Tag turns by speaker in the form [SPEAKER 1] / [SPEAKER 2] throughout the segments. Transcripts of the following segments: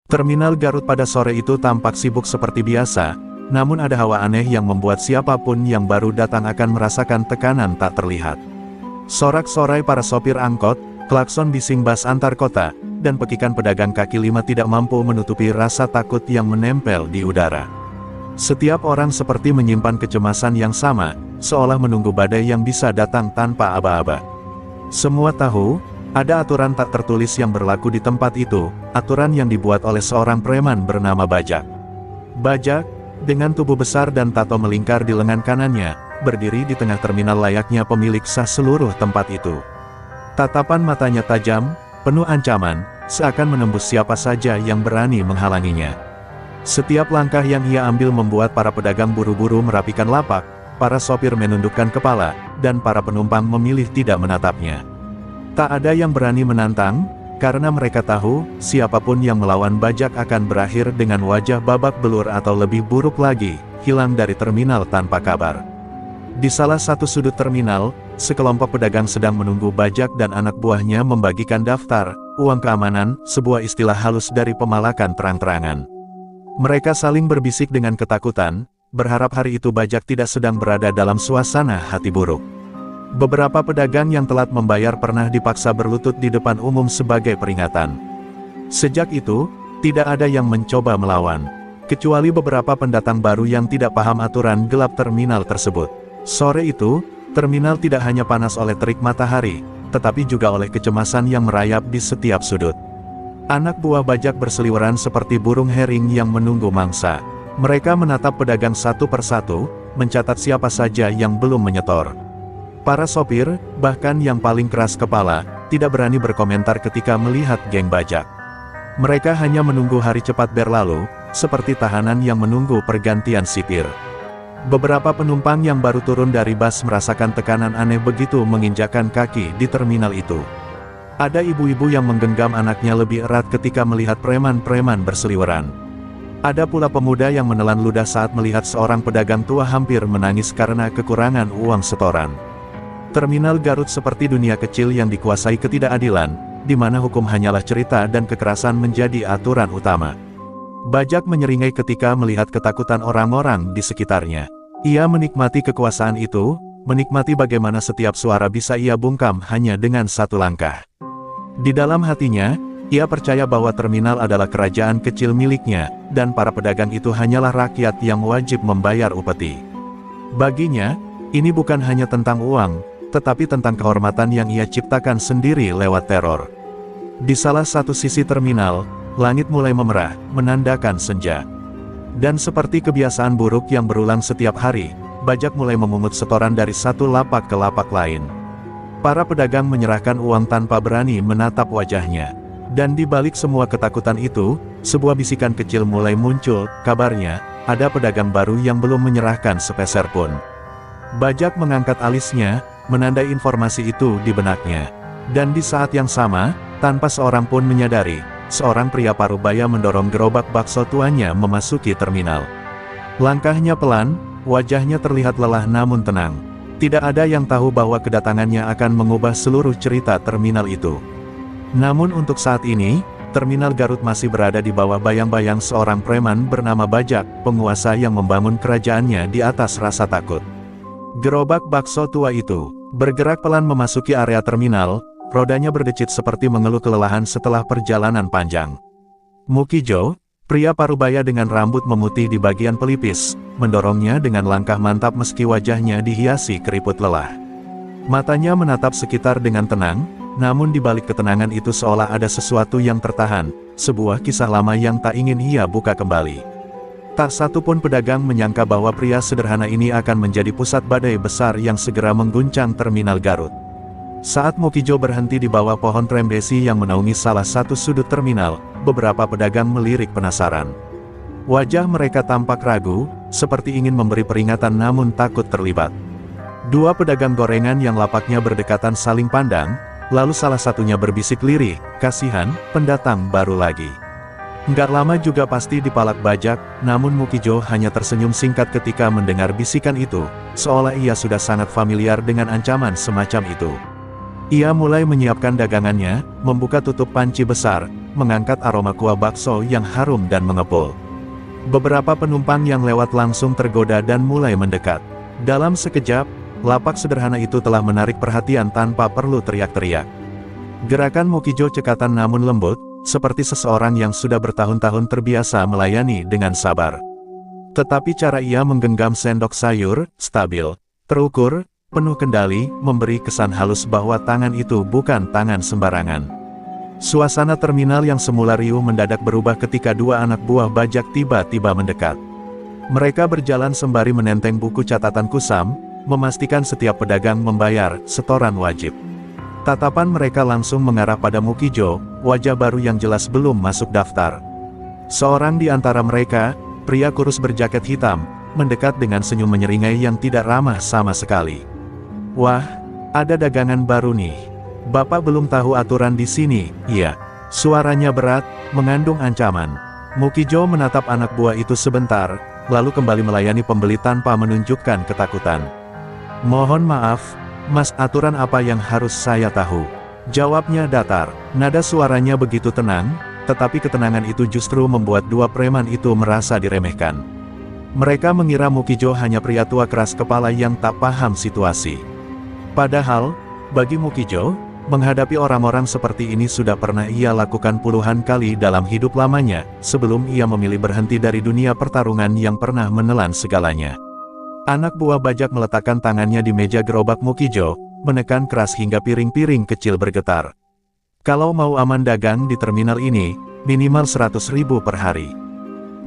[SPEAKER 1] Terminal Garut pada sore itu tampak sibuk seperti biasa, namun ada hawa aneh yang membuat siapapun yang baru datang akan merasakan tekanan tak terlihat. Sorak-sorai para sopir angkot, klakson bising bas antar kota, dan pekikan pedagang kaki lima tidak mampu menutupi rasa takut yang menempel di udara. Setiap orang seperti menyimpan kecemasan yang sama, seolah menunggu badai yang bisa datang tanpa aba-aba. Semua tahu, ada aturan tak tertulis yang berlaku di tempat itu, aturan yang dibuat oleh seorang preman bernama Bajak. Bajak, dengan tubuh besar dan tato melingkar di lengan kanannya, berdiri di tengah terminal layaknya pemilik sah seluruh tempat itu. Tatapan matanya tajam, penuh ancaman, seakan menembus siapa saja yang berani menghalanginya. Setiap langkah yang ia ambil membuat para pedagang buru-buru merapikan lapak, para sopir menundukkan kepala, dan para penumpang memilih tidak menatapnya. Tak ada yang berani menantang, karena mereka tahu, siapapun yang melawan Bajak akan berakhir dengan wajah babak belur atau lebih buruk lagi, hilang dari terminal tanpa kabar. Di salah satu sudut terminal, sekelompok pedagang sedang menunggu Bajak dan anak buahnya membagikan daftar, uang keamanan, sebuah istilah halus dari pemalakan terang-terangan. Mereka saling berbisik dengan ketakutan, berharap hari itu Bajak tidak sedang berada dalam suasana hati buruk. Beberapa pedagang yang telat membayar pernah dipaksa berlutut di depan umum sebagai peringatan. Sejak itu, tidak ada yang mencoba melawan, kecuali beberapa pendatang baru yang tidak paham aturan gelap terminal tersebut. Sore itu, terminal tidak hanya panas oleh terik matahari, tetapi juga oleh kecemasan yang merayap di setiap sudut. Anak buah Bajak berseliweran seperti burung hering yang menunggu mangsa. Mereka menatap pedagang satu persatu, mencatat siapa saja yang belum menyetor. Para sopir, bahkan yang paling keras kepala, tidak berani berkomentar ketika melihat geng Bajak. Mereka hanya menunggu hari cepat berlalu, seperti tahanan yang menunggu pergantian sipir. Beberapa penumpang yang baru turun dari bus merasakan tekanan aneh begitu menginjakkan kaki di terminal itu. Ada ibu-ibu yang menggenggam anaknya lebih erat ketika melihat preman-preman berseliweran. Ada pula pemuda yang menelan ludah saat melihat seorang pedagang tua hampir menangis karena kekurangan uang setoran. Terminal Garut seperti dunia kecil yang dikuasai ketidakadilan, di mana hukum hanyalah cerita dan kekerasan menjadi aturan utama. Bajak menyeringai ketika melihat ketakutan orang-orang di sekitarnya. Ia menikmati kekuasaan itu, menikmati bagaimana setiap suara bisa ia bungkam hanya dengan satu langkah. Di dalam hatinya, ia percaya bahwa terminal adalah kerajaan kecil miliknya, dan para pedagang itu hanyalah rakyat yang wajib membayar upeti. Baginya, ini bukan hanya tentang uang, tetapi tentang kehormatan yang ia ciptakan sendiri lewat teror. Di salah satu sisi terminal, langit mulai memerah, menandakan senja. Dan seperti kebiasaan buruk yang berulang setiap hari, Bajak mulai memungut setoran dari satu lapak ke lapak lain. Para pedagang menyerahkan uang tanpa berani menatap wajahnya. Dan di balik semua ketakutan itu, sebuah bisikan kecil mulai muncul, kabarnya, ada pedagang baru yang belum menyerahkan sepeser pun. Bajak mengangkat alisnya, menandai informasi itu di benaknya. Dan di saat yang sama, tanpa seorang pun menyadari, seorang pria parubaya mendorong gerobak bakso tuanya memasuki terminal. Langkahnya pelan, wajahnya terlihat lelah namun tenang. Tidak ada yang tahu bahwa kedatangannya akan mengubah seluruh cerita terminal itu. Namun untuk saat ini, terminal Garut masih berada di bawah bayang-bayang seorang preman bernama Bajak, penguasa yang membangun kerajaannya di atas rasa takut. Gerobak bakso tua itu bergerak pelan memasuki area terminal, rodanya berdecit seperti mengeluh kelelahan setelah perjalanan panjang. Mukijo, pria parubaya dengan rambut memutih di bagian pelipis, mendorongnya dengan langkah mantap meski wajahnya dihiasi keriput lelah. Matanya menatap sekitar dengan tenang, namun di balik ketenangan itu seolah ada sesuatu yang tertahan, sebuah kisah lama yang tak ingin ia buka kembali. Tak satu pun pedagang menyangka bahwa pria sederhana ini akan menjadi pusat badai besar yang segera mengguncang terminal Garut. Saat Mukijo berhenti di bawah pohon trembesi yang menaungi salah satu sudut terminal, beberapa pedagang melirik penasaran. Wajah mereka tampak ragu, seperti ingin memberi peringatan namun takut terlibat. Dua pedagang gorengan yang lapaknya berdekatan saling pandang, lalu salah satunya berbisik lirih, "Kasihan, pendatang baru lagi." Nggak lama juga pasti dipalak Bajak, namun Mukijo hanya tersenyum singkat ketika mendengar bisikan itu, seolah ia sudah sangat familiar dengan ancaman semacam itu. Ia mulai menyiapkan dagangannya, membuka tutup panci besar, mengangkat aroma kuah bakso yang harum dan mengepul. Beberapa penumpang yang lewat langsung tergoda dan mulai mendekat. Dalam sekejap, lapak sederhana itu telah menarik perhatian tanpa perlu teriak-teriak. Gerakan Mokijo cekatan namun lembut, seperti seseorang yang sudah bertahun-tahun terbiasa melayani dengan sabar. Tetapi cara ia menggenggam sendok sayur, stabil, terukur, penuh kendali, memberi kesan halus bahwa tangan itu bukan tangan sembarangan. Suasana terminal yang semula riuh mendadak berubah ketika dua anak buah bajak tiba-tiba mendekat. Mereka berjalan sembari menenteng buku catatan kusam, memastikan setiap pedagang membayar setoran wajib. Tatapan mereka langsung mengarah pada Mokijo, wajah baru yang jelas belum masuk daftar. Seorang di antara mereka, pria kurus berjaket hitam, mendekat dengan senyum menyeringai yang tidak ramah sama sekali. "Wah, ada dagangan baru nih. Bapak belum tahu aturan di sini, iya." Suaranya berat, mengandung ancaman. Mokijo menatap anak buah itu sebentar, lalu kembali melayani pembeli tanpa menunjukkan ketakutan. "Mohon maaf, Mas, aturan apa yang harus saya tahu?" Jawabnya datar. Nada suaranya begitu tenang, tetapi ketenangan itu justru membuat dua preman itu merasa diremehkan. Mereka mengira Mokijo hanya pria tua keras kepala yang tak paham situasi. Padahal, bagi Mokijo, menghadapi orang-orang seperti ini sudah pernah ia lakukan puluhan kali dalam hidup lamanya, sebelum ia memilih berhenti dari dunia pertarungan yang pernah menelan segalanya. Anak buah bajak meletakkan tangannya di meja gerobak Mokijo, menekan keras hingga piring-piring kecil bergetar. "Kalau mau aman dagang di terminal ini, minimal 100.000 per hari.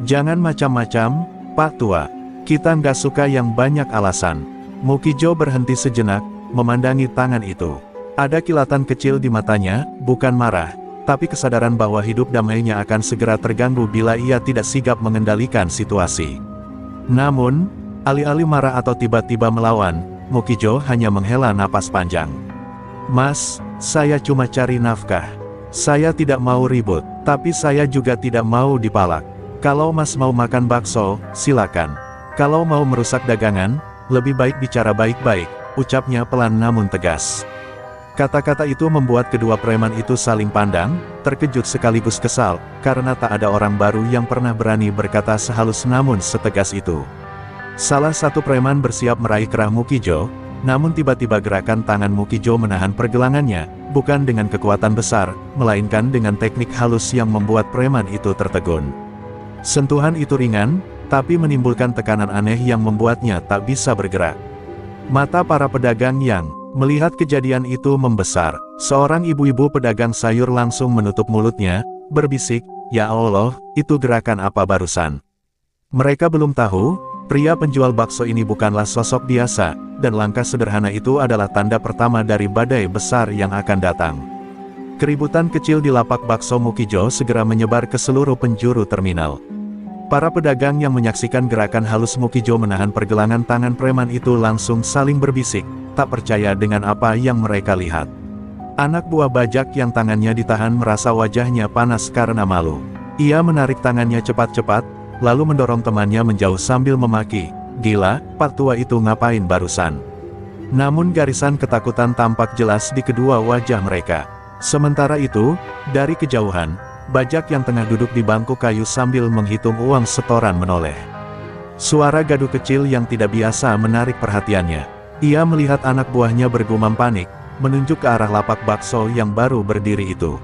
[SPEAKER 1] Jangan macam-macam, Pak Tua. Kita nggak suka yang banyak alasan." Mokijo berhenti sejenak, memandangi tangan itu. Ada kilatan kecil di matanya, bukan marah, tapi kesadaran bahwa hidup damainya akan segera terganggu bila ia tidak sigap mengendalikan situasi. Namun, alih-alih marah atau tiba-tiba melawan, Mokijo hanya menghela napas panjang. "Mas, saya cuma cari nafkah. Saya tidak mau ribut, tapi saya juga tidak mau dipalak. Kalau Mas mau makan bakso, silakan. Kalau mau merusak dagangan, lebih baik bicara baik-baik," ucapnya pelan namun tegas. Kata-kata itu membuat kedua preman itu saling pandang, terkejut sekaligus kesal, karena tak ada orang baru yang pernah berani berkata sehalus namun setegas itu. Salah satu preman bersiap meraih kerah Mokijo, namun tiba-tiba gerakan tangan Mokijo menahan pergelangannya, bukan dengan kekuatan besar, melainkan dengan teknik halus yang membuat preman itu tertegun. Sentuhan itu ringan, tapi menimbulkan tekanan aneh yang membuatnya tak bisa bergerak. Mata para pedagang yang melihat kejadian itu membesar. Seorang ibu-ibu pedagang sayur langsung menutup mulutnya, berbisik, "Ya Allah, itu gerakan apa barusan?" Mereka belum tahu, pria penjual bakso ini bukanlah sosok biasa, dan langkah sederhana itu adalah tanda pertama dari badai besar yang akan datang. Keributan kecil di lapak bakso Mokijo segera menyebar ke seluruh penjuru terminal. Para pedagang yang menyaksikan gerakan halus Mokijo menahan pergelangan tangan preman itu langsung saling berbisik, tak percaya dengan apa yang mereka lihat. Anak buah bajak yang tangannya ditahan merasa wajahnya panas karena malu. Ia menarik tangannya cepat-cepat, lalu mendorong temannya menjauh sambil memaki, "Gila, Pak Tua itu ngapain barusan?" Namun garisan ketakutan tampak jelas di kedua wajah mereka. Sementara itu, dari kejauhan, bajak yang tengah duduk di bangku kayu sambil menghitung uang setoran menoleh. Suara gaduh kecil yang tidak biasa menarik perhatiannya. Ia melihat anak buahnya bergumam panik, menunjuk ke arah lapak bakso yang baru berdiri itu.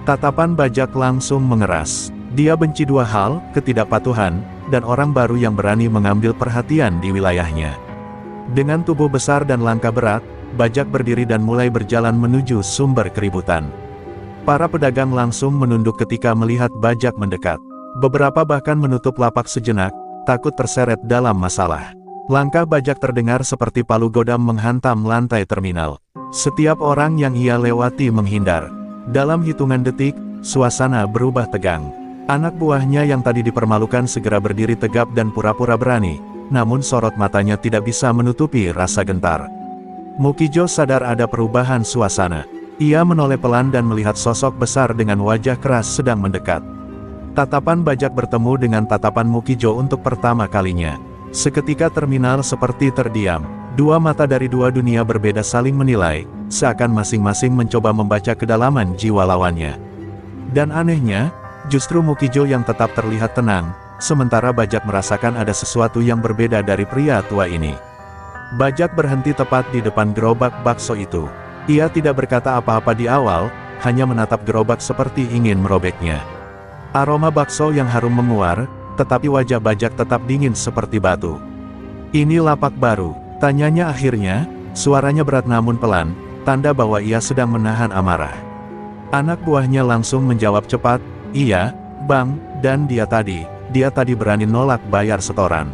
[SPEAKER 1] Tatapan bajak langsung mengeras. Dia benci dua hal, ketidakpatuhan, dan orang baru yang berani mengambil perhatian di wilayahnya. Dengan tubuh besar dan langkah berat, bajak berdiri dan mulai berjalan menuju sumber keributan. Para pedagang langsung menunduk ketika melihat bajak mendekat. Beberapa bahkan menutup lapak sejenak, takut terseret dalam masalah. Langkah bajak terdengar seperti palu godam menghantam lantai terminal. Setiap orang yang ia lewati menghindar. Dalam hitungan detik, suasana berubah tegang. Anak buahnya yang tadi dipermalukan segera berdiri tegap dan pura-pura berani, namun sorot matanya tidak bisa menutupi rasa gentar. Mokijo sadar ada perubahan suasana. Ia menoleh pelan dan melihat sosok besar dengan wajah keras sedang mendekat. Tatapan bajak bertemu dengan tatapan Mokijo untuk pertama kalinya. Seketika terminal seperti terdiam. Dua mata dari dua dunia berbeda saling menilai, seakan masing-masing mencoba membaca kedalaman jiwa lawannya. Dan anehnya, justru Mukijo yang tetap terlihat tenang, sementara Bajak merasakan ada sesuatu yang berbeda dari pria tua ini. Bajak berhenti tepat di depan gerobak bakso itu. Ia tidak berkata apa-apa di awal, hanya menatap gerobak seperti ingin merobeknya. Aroma bakso yang harum menguar, tetapi wajah Bajak tetap dingin seperti batu. "Ini lapak baru?" tanyanya akhirnya, suaranya berat namun pelan, tanda bahwa ia sedang menahan amarah. Anak buahnya langsung menjawab cepat, "Iya, Bang, dan dia tadi berani nolak bayar setoran."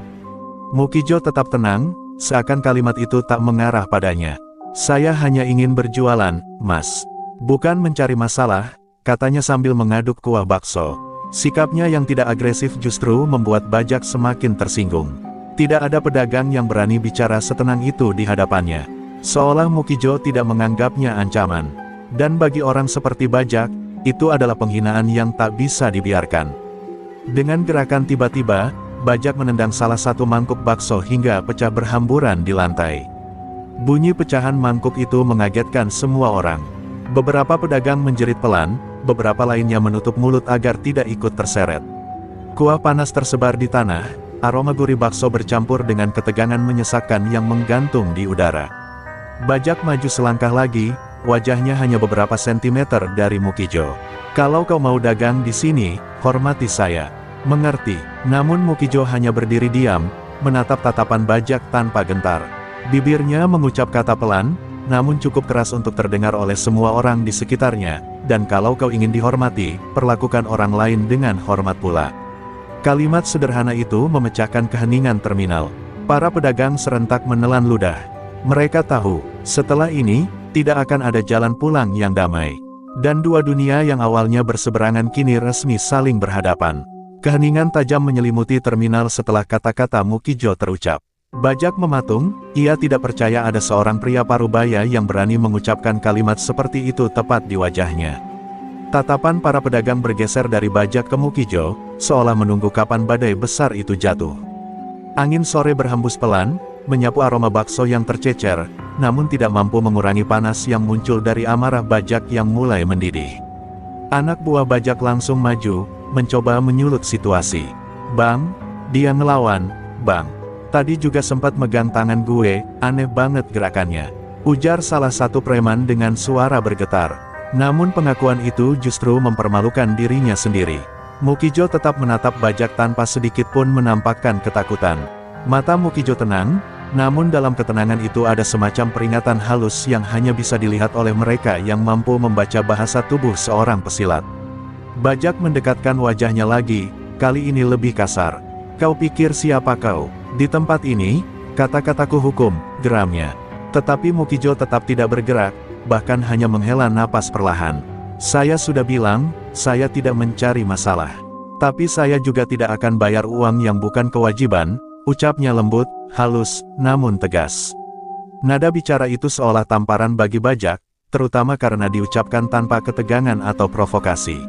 [SPEAKER 1] Mukijo tetap tenang, seakan kalimat itu tak mengarah padanya. "Saya hanya ingin berjualan, Mas. Bukan mencari masalah," katanya sambil mengaduk kuah bakso. Sikapnya yang tidak agresif justru membuat Bajak semakin tersinggung. Tidak ada pedagang yang berani bicara setenang itu di hadapannya. Seolah Mukijo tidak menganggapnya ancaman. Dan bagi orang seperti Bajak, itu adalah penghinaan yang tak bisa dibiarkan. Dengan gerakan tiba-tiba, Bajak menendang salah satu mangkuk bakso hingga pecah berhamburan di lantai. Bunyi pecahan mangkuk itu mengagetkan semua orang. Beberapa pedagang menjerit pelan, beberapa lainnya menutup mulut agar tidak ikut terseret. Kuah panas tersebar di tanah, aroma gurih bakso bercampur dengan ketegangan menyesakkan yang menggantung di udara. Bajak maju selangkah lagi, wajahnya hanya beberapa sentimeter dari Mukijo. "Kalau kau mau dagang di sini, hormati saya." "Mengerti." Namun Mukijo hanya berdiri diam, menatap tatapan Bajak tanpa gentar. Bibirnya mengucap kata pelan, namun cukup keras untuk terdengar oleh semua orang di sekitarnya, "Dan kalau kau ingin dihormati, perlakukan orang lain dengan hormat pula." Kalimat sederhana itu memecahkan keheningan terminal. Para pedagang serentak menelan ludah. Mereka tahu, setelah ini, tidak akan ada jalan pulang yang damai. Dan dua dunia yang awalnya berseberangan kini resmi saling berhadapan. Keheningan tajam menyelimuti terminal setelah kata-kata Mukijo terucap. Bajak mematung, ia tidak percaya ada seorang pria parubaya yang berani mengucapkan kalimat seperti itu tepat di wajahnya. Tatapan para pedagang bergeser dari Bajak ke Mukijo, seolah menunggu kapan badai besar itu jatuh. Angin sore berhembus pelan, menyapu aroma bakso yang tercecer, namun tidak mampu mengurangi panas yang muncul dari amarah Bajak yang mulai mendidih. Anak buah Bajak langsung maju, mencoba menyulut situasi. "Bang, dia ngelawan, Bang. Tadi juga sempat megang tangan gue, aneh banget gerakannya," ujar salah satu preman dengan suara bergetar. Namun pengakuan itu justru mempermalukan dirinya sendiri. Mukijo tetap menatap Bajak tanpa sedikit pun menampakkan ketakutan. Mata Mukijo tenang, namun dalam ketenangan itu ada semacam peringatan halus yang hanya bisa dilihat oleh mereka yang mampu membaca bahasa tubuh seorang pesilat. Bajak mendekatkan wajahnya lagi, kali ini lebih kasar. "Kau pikir siapa kau? Di tempat ini, kata-kataku hukum," geramnya. Tetapi Mukijo tetap tidak bergerak, bahkan hanya menghela napas perlahan. "Saya sudah bilang, saya tidak mencari masalah. Tapi saya juga tidak akan bayar uang yang bukan kewajiban," ucapnya lembut, halus, namun tegas. Nada bicara itu seolah tamparan bagi Bajak, terutama karena diucapkan tanpa ketegangan atau provokasi.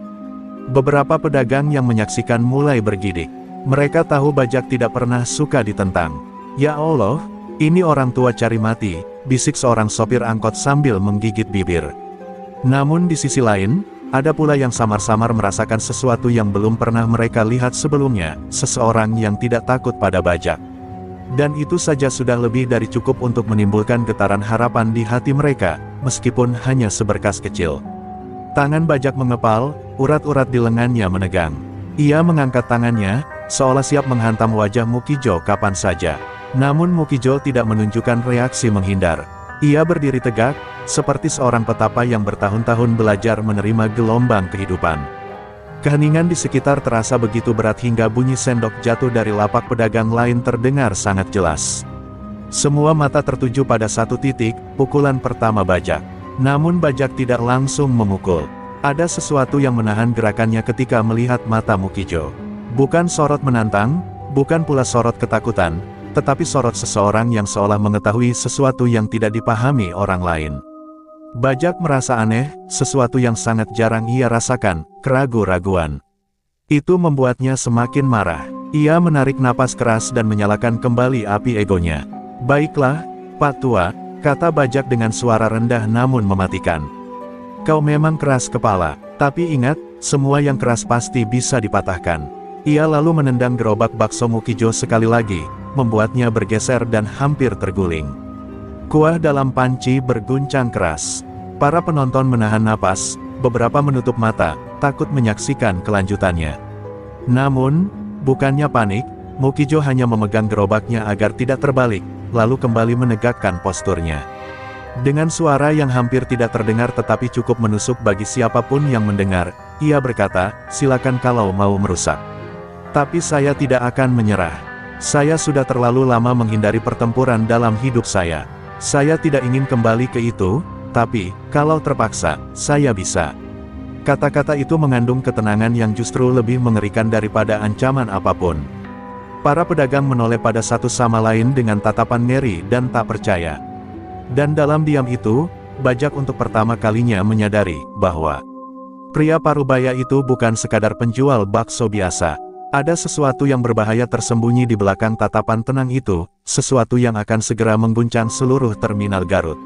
[SPEAKER 1] Beberapa pedagang yang menyaksikan mulai bergidik. Mereka tahu Bajak tidak pernah suka ditentang. "Ya Allah, ini orang tua cari mati," bisik seorang sopir angkot sambil menggigit bibir. Namun di sisi lain, ada pula yang samar-samar merasakan sesuatu yang belum pernah mereka lihat sebelumnya, seseorang yang tidak takut pada Bajak. Dan itu saja sudah lebih dari cukup untuk menimbulkan getaran harapan di hati mereka, meskipun hanya seberkas kecil. Tangan Bajak mengepal, urat-urat di lengannya menegang. Ia mengangkat tangannya, seolah siap menghantam wajah Mukijo kapan saja. Namun Mukijo tidak menunjukkan reaksi menghindar. Ia berdiri tegak, seperti seorang petapa yang bertahun-tahun belajar menerima gelombang kehidupan. Keheningan di sekitar terasa begitu berat hingga bunyi sendok jatuh dari lapak pedagang lain terdengar sangat jelas. Semua mata tertuju pada satu titik, pukulan pertama Bajak. Namun Bajak tidak langsung memukul. Ada sesuatu yang menahan gerakannya ketika melihat mata Mukijo. Bukan sorot menantang, bukan pula sorot ketakutan, tetapi sorot seseorang yang seolah mengetahui sesuatu yang tidak dipahami orang lain. Bajak merasa aneh, sesuatu yang sangat jarang ia rasakan, keraguan-raguan. Itu membuatnya semakin marah. Ia menarik napas keras dan menyalakan kembali api egonya. "Baiklah, Pak Tua," kata Bajak dengan suara rendah namun mematikan. "Kau memang keras kepala, tapi ingat, semua yang keras pasti bisa dipatahkan. Ia lalu menendang gerobak bakso Mukijo sekali lagi, membuatnya bergeser dan hampir terguling. Kuah dalam panci berguncang keras. Para penonton menahan napas, beberapa menutup mata, takut menyaksikan kelanjutannya. Namun, bukannya panik, Mukijo hanya memegang gerobaknya agar tidak terbalik, lalu kembali menegakkan posturnya. Dengan suara yang hampir tidak terdengar tetapi cukup menusuk bagi siapapun yang mendengar, ia berkata, "Silakan kalau mau merusak. Tapi saya tidak akan menyerah. Saya sudah terlalu lama menghindari pertempuran dalam hidup saya. Saya tidak ingin kembali ke itu, tapi, kalau terpaksa, saya bisa." Kata-kata itu mengandung ketenangan yang justru lebih mengerikan daripada ancaman apapun. Para pedagang menoleh pada satu sama lain dengan tatapan ngeri dan tak percaya. Dan dalam diam itu, Bajak untuk pertama kalinya menyadari bahwa pria parubaya itu bukan sekadar penjual bakso biasa. Ada sesuatu yang berbahaya tersembunyi di belakang tatapan tenang itu, sesuatu yang akan segera mengguncang seluruh terminal Garut.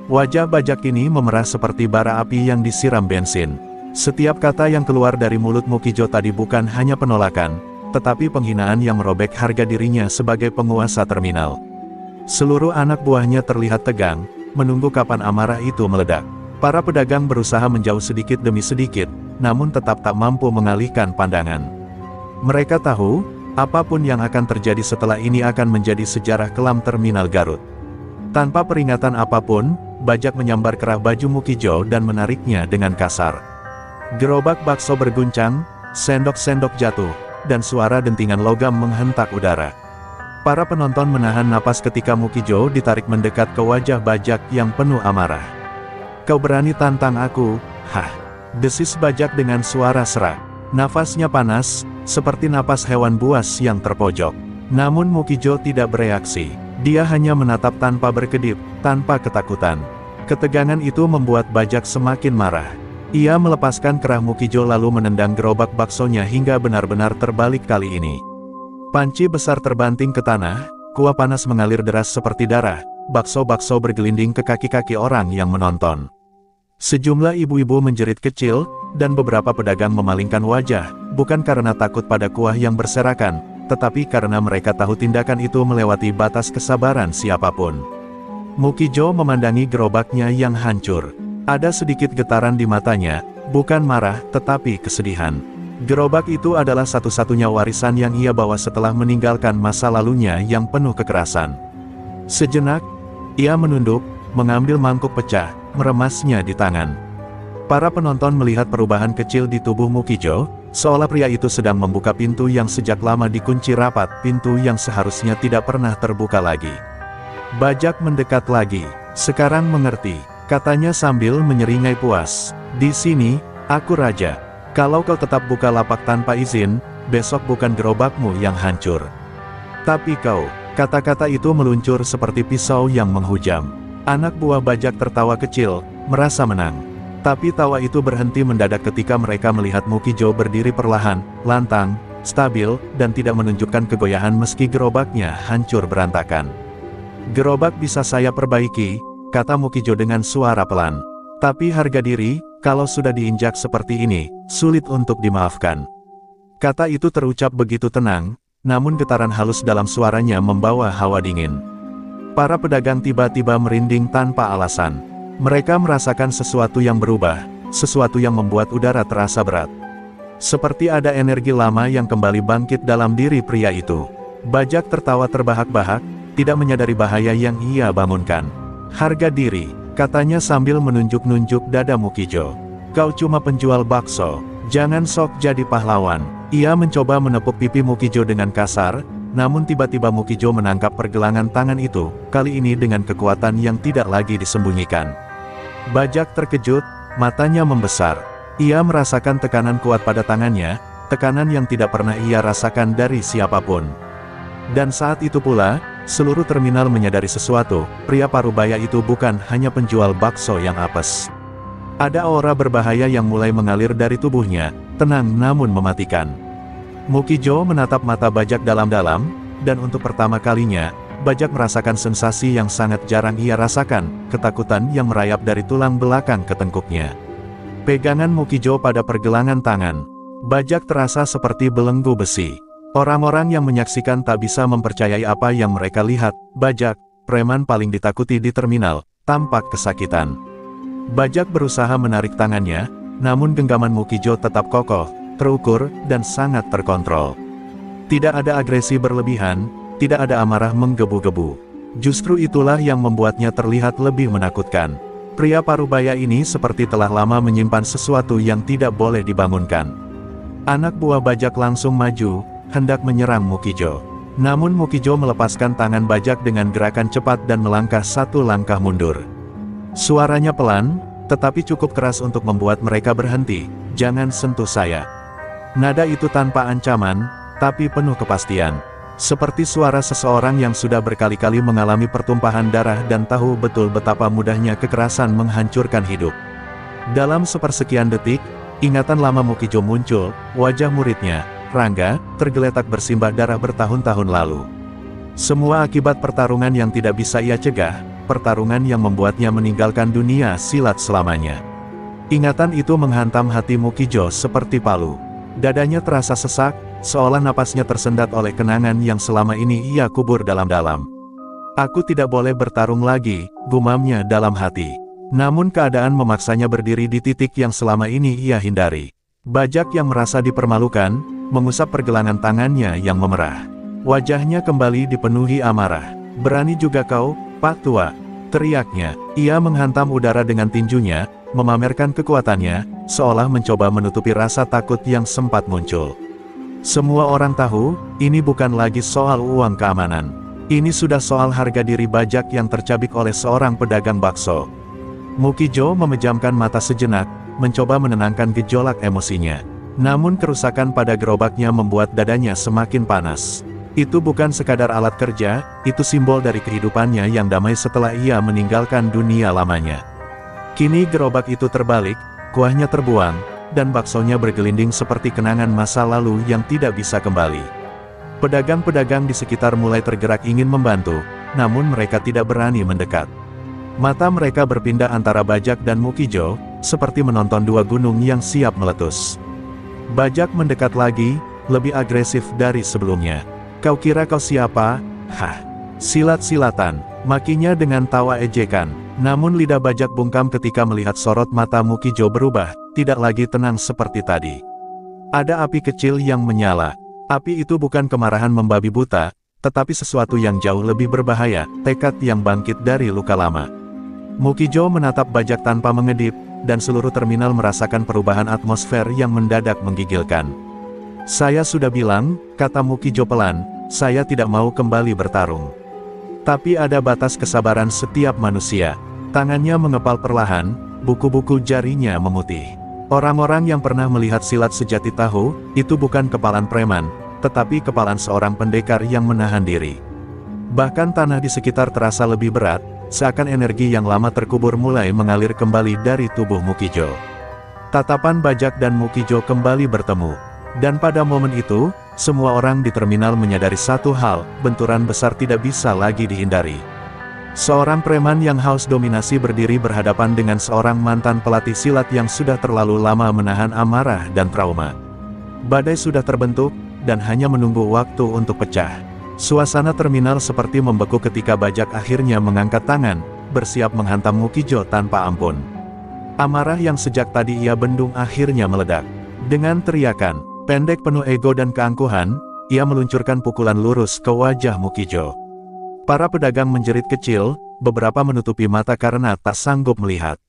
[SPEAKER 1] Wajah Bajak ini memerah seperti bara api yang disiram bensin. Setiap kata yang keluar dari mulut Mukijo tadi bukan hanya penolakan, tetapi penghinaan yang merobek harga dirinya sebagai penguasa terminal. Seluruh anak buahnya terlihat tegang, menunggu kapan amarah itu meledak. Para pedagang berusaha menjauh sedikit demi sedikit, namun tetap tak mampu mengalihkan pandangan. Mereka tahu, apapun yang akan terjadi setelah ini akan menjadi sejarah kelam terminal Garut. Tanpa peringatan apapun, Bajak menyambar kerah baju Mukijo dan menariknya dengan kasar. Gerobak bakso berguncang, sendok-sendok jatuh, dan suara dentingan logam menghentak udara. Para penonton menahan napas ketika Mukijo ditarik mendekat ke wajah Bajak yang penuh amarah. "Kau berani tantang aku? Hah!" desis Bajak dengan suara serak. Nafasnya panas, seperti napas hewan buas yang terpojok. Namun Mukijo tidak bereaksi. Dia hanya menatap tanpa berkedip, tanpa ketakutan. Ketegangan itu membuat Bajak semakin marah. Ia melepaskan kerah Mukijo lalu menendang gerobak baksonya hingga benar-benar terbalik kali ini. Panci besar terbanting ke tanah, kuah panas mengalir deras seperti darah, bakso-bakso bergelinding ke kaki-kaki orang yang menonton. Sejumlah ibu-ibu menjerit kecil, dan beberapa pedagang memalingkan wajah, bukan karena takut pada kuah yang berserakan, tetapi karena mereka tahu tindakan itu melewati batas kesabaran siapapun. Mukijo memandangi gerobaknya yang hancur. Ada sedikit getaran di matanya, bukan marah, tetapi kesedihan. Gerobak itu adalah satu-satunya warisan yang ia bawa setelah meninggalkan masa lalunya yang penuh kekerasan. Sejenak, ia menunduk, mengambil mangkuk pecah, meremasnya di tangan. Para penonton melihat perubahan kecil di tubuh Mukijo, seolah pria itu sedang membuka pintu yang sejak lama dikunci rapat, pintu yang seharusnya tidak pernah terbuka lagi. Bajak mendekat lagi. "Sekarang mengerti," katanya sambil menyeringai puas. "Di sini, aku raja. Kalau kau tetap buka lapak tanpa izin, besok bukan gerobakmu yang hancur. Tapi kau..." Kata-kata itu meluncur seperti pisau yang menghujam. Anak buah Bajak tertawa kecil, merasa menang. Tapi tawa itu berhenti mendadak ketika mereka melihat Mukijo berdiri perlahan, lantang, stabil, dan tidak menunjukkan kegoyahan meski gerobaknya hancur berantakan. "Gerobak bisa saya perbaiki," kata Mukijo dengan suara pelan. "Tapi harga diri, kalau sudah diinjak seperti ini, sulit untuk dimaafkan." Kata itu terucap begitu tenang, namun getaran halus dalam suaranya membawa hawa dingin. Para pedagang tiba-tiba merinding tanpa alasan. Mereka merasakan sesuatu yang berubah, sesuatu yang membuat udara terasa berat. Seperti ada energi lama yang kembali bangkit dalam diri pria itu. Bajak tertawa terbahak-bahak, tidak menyadari bahaya yang ia bangunkan. "Harga diri," katanya sambil menunjuk-nunjuk dada Mukijo. "Kau cuma penjual bakso, jangan sok jadi pahlawan." Ia mencoba menepuk pipi Mukijo dengan kasar, namun tiba-tiba Mukijo menangkap pergelangan tangan itu, kali ini dengan kekuatan yang tidak lagi disembunyikan. Bajak terkejut, matanya membesar. Ia merasakan tekanan kuat pada tangannya, tekanan yang tidak pernah ia rasakan dari siapapun. Dan saat itu pula, seluruh terminal menyadari sesuatu, pria parubaya itu bukan hanya penjual bakso yang apes. Ada aura berbahaya yang mulai mengalir dari tubuhnya, tenang namun mematikan. Mukijo menatap mata Bajak dalam-dalam, dan untuk pertama kalinya, Bajak merasakan sensasi yang sangat jarang ia rasakan, ketakutan yang merayap dari tulang belakang ke tengkuknya. Pegangan Mukijo pada pergelangan tangan. Bajak terasa seperti belenggu besi. Orang-orang yang menyaksikan tak bisa mempercayai apa yang mereka lihat. Bajak, preman paling ditakuti di terminal, tampak kesakitan. Bajak berusaha menarik tangannya, namun genggaman Mukijo tetap kokoh, terukur, dan sangat terkontrol. Tidak ada agresi berlebihan, tidak ada amarah menggebu-gebu. Justru itulah yang membuatnya terlihat lebih menakutkan. Pria parubaya ini seperti telah lama menyimpan sesuatu yang tidak boleh dibangunkan. Anak buah bajak langsung maju, hendak menyerang Mukijo. Namun Mukijo melepaskan tangan bajak dengan gerakan cepat dan melangkah satu langkah mundur. Suaranya pelan, tetapi cukup keras untuk membuat mereka berhenti. "Jangan sentuh saya." Nada itu tanpa ancaman, tapi penuh kepastian. Seperti suara seseorang yang sudah berkali-kali mengalami pertumpahan darah dan tahu betul betapa mudahnya kekerasan menghancurkan hidup. Dalam sepersekian detik, ingatan lama Mukijo muncul, wajah muridnya, Rangga, tergeletak bersimbah darah bertahun-tahun lalu. Semua akibat pertarungan yang tidak bisa ia cegah, pertarungan yang membuatnya meninggalkan dunia silat selamanya. Ingatan itu menghantam hati Mukijo seperti palu. Dadanya terasa sesak, seolah napasnya tersendat oleh kenangan yang selama ini ia kubur dalam-dalam. "Aku tidak boleh bertarung lagi," gumamnya dalam hati. Namun keadaan memaksanya berdiri di titik yang selama ini ia hindari. Bajak yang merasa dipermalukan, mengusap pergelangan tangannya yang memerah. Wajahnya kembali dipenuhi amarah. "Berani juga kau, Pak Tua?" teriaknya. Ia menghantam udara dengan tinjunya, memamerkan kekuatannya, seolah mencoba menutupi rasa takut yang sempat muncul. Semua orang tahu, ini bukan lagi soal uang keamanan. Ini sudah soal harga diri bajak yang tercabik oleh seorang pedagang bakso. Mukijo memejamkan mata sejenak, mencoba menenangkan gejolak emosinya. Namun kerusakan pada gerobaknya membuat dadanya semakin panas. Itu bukan sekadar alat kerja, itu simbol dari kehidupannya yang damai setelah ia meninggalkan dunia lamanya. Kini gerobak itu terbalik, kuahnya terbuang, dan baksonya bergelinding seperti kenangan masa lalu yang tidak bisa kembali. Pedagang-pedagang di sekitar mulai tergerak ingin membantu, namun mereka tidak berani mendekat. Mata mereka berpindah antara Bajak dan Mukijo, seperti menonton dua gunung yang siap meletus. Bajak mendekat lagi, lebih agresif dari sebelumnya. "Kau kira kau siapa? Hah? Silat-silatan," makinya dengan tawa ejekan. Namun lidah Bajak bungkam ketika melihat sorot mata Mukijo berubah, tidak lagi tenang seperti tadi. Ada api kecil yang menyala. Api itu bukan kemarahan membabi buta, tetapi sesuatu yang jauh lebih berbahaya, tekad yang bangkit dari luka lama. Mukijo menatap Bajak tanpa mengedip, dan seluruh terminal merasakan perubahan atmosfer yang mendadak menggigilkan. "Saya sudah bilang," kata Mukijo pelan, "saya tidak mau kembali bertarung. Tapi ada batas kesabaran setiap manusia." Tangannya mengepal perlahan, buku-buku jarinya memutih. Orang-orang yang pernah melihat silat sejati tahu, itu bukan kepalan preman, tetapi kepalan seorang pendekar yang menahan diri. Bahkan tanah di sekitar terasa lebih berat, seakan energi yang lama terkubur mulai mengalir kembali dari tubuh Mukijo. Tatapan Bajak dan Mukijo kembali bertemu. Dan pada momen itu, semua orang di terminal menyadari satu hal, benturan besar tidak bisa lagi dihindari. Seorang preman yang haus dominasi berdiri berhadapan dengan seorang mantan pelatih silat yang sudah terlalu lama menahan amarah dan trauma. Badai sudah terbentuk, dan hanya menunggu waktu untuk pecah. Suasana terminal seperti membeku ketika Bajak akhirnya mengangkat tangan, bersiap menghantam Mukijo tanpa ampun. Amarah yang sejak tadi ia bendung akhirnya meledak. Dengan teriakan pendek penuh ego dan keangkuhan, ia meluncurkan pukulan lurus ke wajah Mukijo. Para pedagang menjerit kecil, beberapa menutupi mata karena tak sanggup melihat.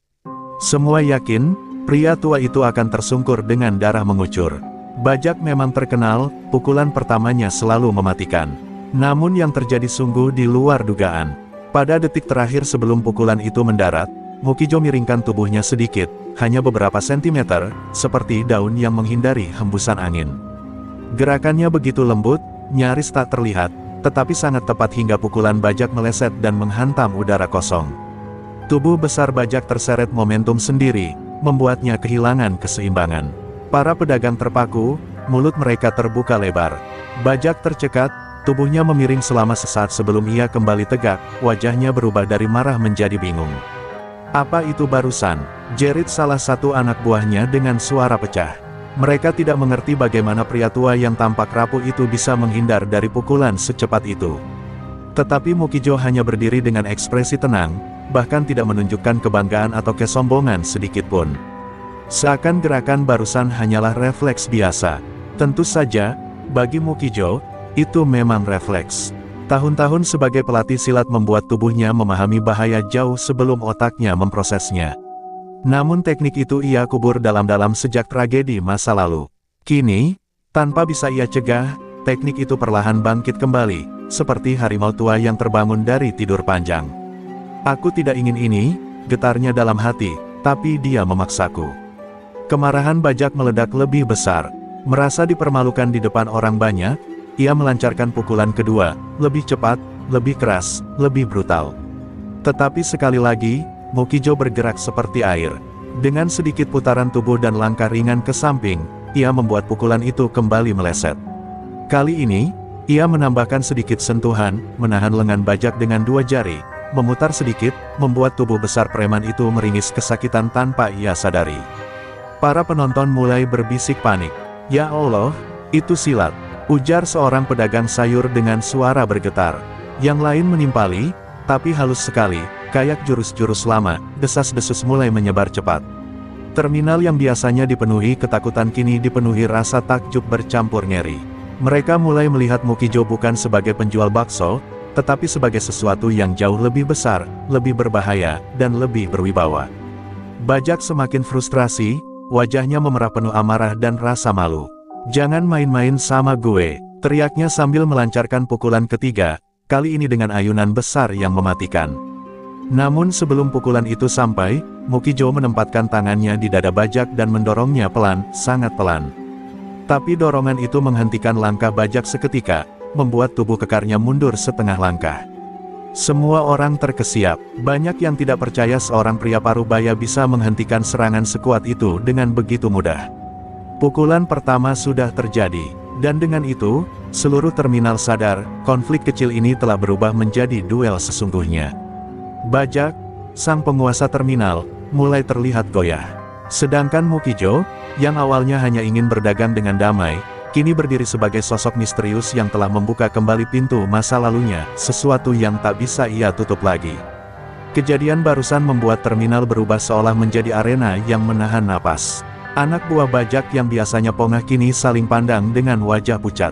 [SPEAKER 1] Semua yakin, pria tua itu akan tersungkur dengan darah mengucur. Bajak memang terkenal, pukulan pertamanya selalu mematikan. Namun yang terjadi sungguh di luar dugaan. Pada detik terakhir sebelum pukulan itu mendarat, Mukijo miringkan tubuhnya sedikit, hanya beberapa sentimeter, seperti daun yang menghindari hembusan angin. Gerakannya begitu lembut, nyaris tak terlihat, tetapi sangat tepat hingga pukulan Bajak meleset dan menghantam udara kosong. Tubuh besar Bajak terseret momentum sendiri, membuatnya kehilangan keseimbangan. Para pedagang terpaku, mulut mereka terbuka lebar. Bajak tercekat, tubuhnya memiring selama sesaat sebelum ia kembali tegak, wajahnya berubah dari marah menjadi bingung. Apa itu barusan? Jerit salah satu anak buahnya dengan suara pecah. Mereka tidak mengerti bagaimana pria tua yang tampak rapuh itu bisa menghindar dari pukulan secepat itu. Tetapi Mukijo hanya berdiri dengan ekspresi tenang, bahkan tidak menunjukkan kebanggaan atau kesombongan sedikitpun. Seakan gerakan barusan hanyalah refleks biasa. Tentu saja, bagi Mukijo, itu memang refleks. Tahun-tahun sebagai pelatih silat membuat tubuhnya memahami bahaya jauh sebelum otaknya memprosesnya. Namun teknik itu ia kubur dalam-dalam sejak tragedi masa lalu. Kini, tanpa bisa ia cegah, teknik itu perlahan bangkit kembali, seperti harimau tua yang terbangun dari tidur panjang. Aku tidak ingin ini, getarnya dalam hati, tapi dia memaksaku. Kemarahan bajak meledak lebih besar. Merasa dipermalukan di depan orang banyak, ia melancarkan pukulan kedua, lebih cepat, lebih keras, lebih brutal. Tetapi sekali lagi, Mukijo bergerak seperti air. Dengan sedikit putaran tubuh dan langkah ringan ke samping, ia membuat pukulan itu kembali meleset. Kali ini, ia menambahkan sedikit sentuhan, menahan lengan bajak dengan dua jari, memutar sedikit, membuat tubuh besar preman itu meringis kesakitan tanpa ia sadari. Para penonton mulai berbisik panik. "Ya Allah, itu silat!" ujar seorang pedagang sayur dengan suara bergetar. Yang lain menimpali, tapi halus sekali, kayak jurus-jurus lama. Desas-desus mulai menyebar cepat. Terminal yang biasanya dipenuhi ketakutan kini dipenuhi rasa takjub bercampur ngeri. Mereka mulai melihat Mukijo bukan sebagai penjual bakso, tetapi sebagai sesuatu yang jauh lebih besar, lebih berbahaya, dan lebih berwibawa. Bajak semakin frustrasi, wajahnya memerah penuh amarah dan rasa malu. "Jangan main-main sama gue," teriaknya sambil melancarkan pukulan ketiga, kali ini dengan ayunan besar yang mematikan. Namun sebelum pukulan itu sampai, Mukijo menempatkan tangannya di dada bajak dan mendorongnya pelan, sangat pelan. Tapi dorongan itu menghentikan langkah bajak seketika, membuat tubuh kekarnya mundur setengah langkah. Semua orang terkesiap, banyak yang tidak percaya seorang pria parubaya bisa menghentikan serangan sekuat itu dengan begitu mudah. Pukulan pertama sudah terjadi, dan dengan itu, seluruh terminal sadar, konflik kecil ini telah berubah menjadi duel sesungguhnya. Bajak, sang penguasa terminal, mulai terlihat goyah. Sedangkan Mukijo, yang awalnya hanya ingin berdagang dengan damai, kini berdiri sebagai sosok misterius yang telah membuka kembali pintu masa lalunya, sesuatu yang tak bisa ia tutup lagi. Kejadian barusan membuat terminal berubah seolah menjadi arena yang menahan napas. Anak buah bajak yang biasanya pongah kini saling pandang dengan wajah pucat.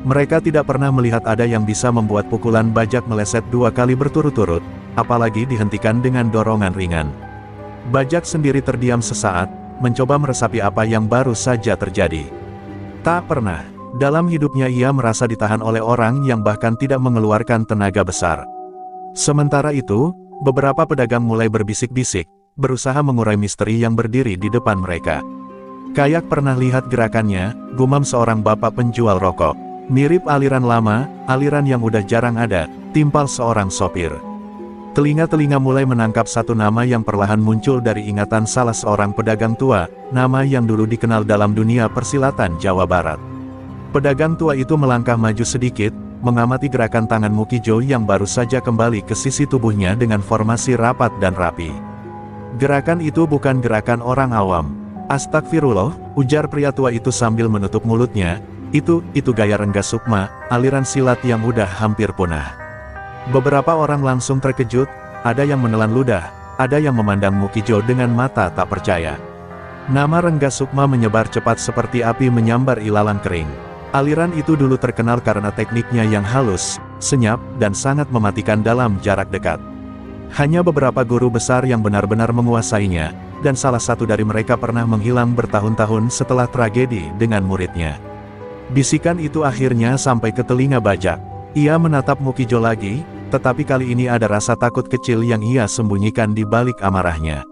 [SPEAKER 1] Mereka tidak pernah melihat ada yang bisa membuat pukulan bajak meleset 2 kali berturut-turut, apalagi dihentikan dengan dorongan ringan. Bajak sendiri terdiam sesaat, mencoba meresapi apa yang baru saja terjadi. Tak pernah, dalam hidupnya ia merasa ditahan oleh orang yang bahkan tidak mengeluarkan tenaga besar. Sementara itu, beberapa pedagang mulai berbisik-bisik, berusaha mengurai misteri yang berdiri di depan mereka. "Kayak pernah lihat gerakannya," gumam seorang bapak penjual rokok. "Mirip aliran lama, aliran yang udah jarang ada," timpal seorang sopir. Telinga-telinga mulai menangkap satu nama yang perlahan muncul dari ingatan salah seorang pedagang tua, nama yang dulu dikenal dalam dunia persilatan Jawa Barat. Pedagang tua itu melangkah maju sedikit, mengamati gerakan tangan Mukijo yang baru saja kembali ke sisi tubuhnya dengan formasi rapat dan rapi. "Gerakan itu bukan gerakan orang awam." "Astagfirullah," ujar pria tua itu sambil menutup mulutnya, itu gaya Renggas Sukma, aliran silat yang udah hampir punah." Beberapa orang langsung terkejut, ada yang menelan ludah, ada yang memandang Mukijo dengan mata tak percaya. Nama Renggas Sukma menyebar cepat seperti api menyambar ilalang kering. Aliran itu dulu terkenal karena tekniknya yang halus, senyap, dan sangat mematikan dalam jarak dekat. Hanya beberapa guru besar yang benar-benar menguasainya, dan salah satu dari mereka pernah menghilang bertahun-tahun setelah tragedi dengan muridnya. Bisikan itu akhirnya sampai ke telinga bajak. Ia menatap Mukijo lagi, tetapi kali ini ada rasa takut kecil yang ia sembunyikan di balik amarahnya.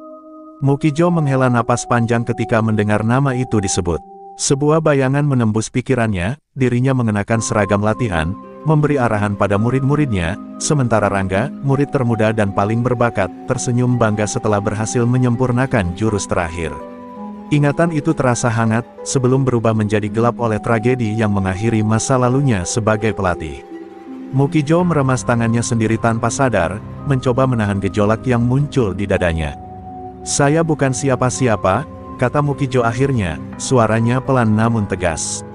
[SPEAKER 1] Mukijo menghela napas panjang ketika mendengar nama itu disebut. Sebuah bayangan menembus pikirannya, dirinya mengenakan seragam latihan, memberi arahan pada murid-muridnya, sementara Rangga, murid termuda dan paling berbakat, tersenyum bangga setelah berhasil menyempurnakan jurus terakhir. Ingatan itu terasa hangat, sebelum berubah menjadi gelap oleh tragedi yang mengakhiri masa lalunya sebagai pelatih. Mukijo meremas tangannya sendiri tanpa sadar, mencoba menahan gejolak yang muncul di dadanya. "Saya bukan siapa-siapa," kata Mukijo akhirnya, suaranya pelan namun tegas.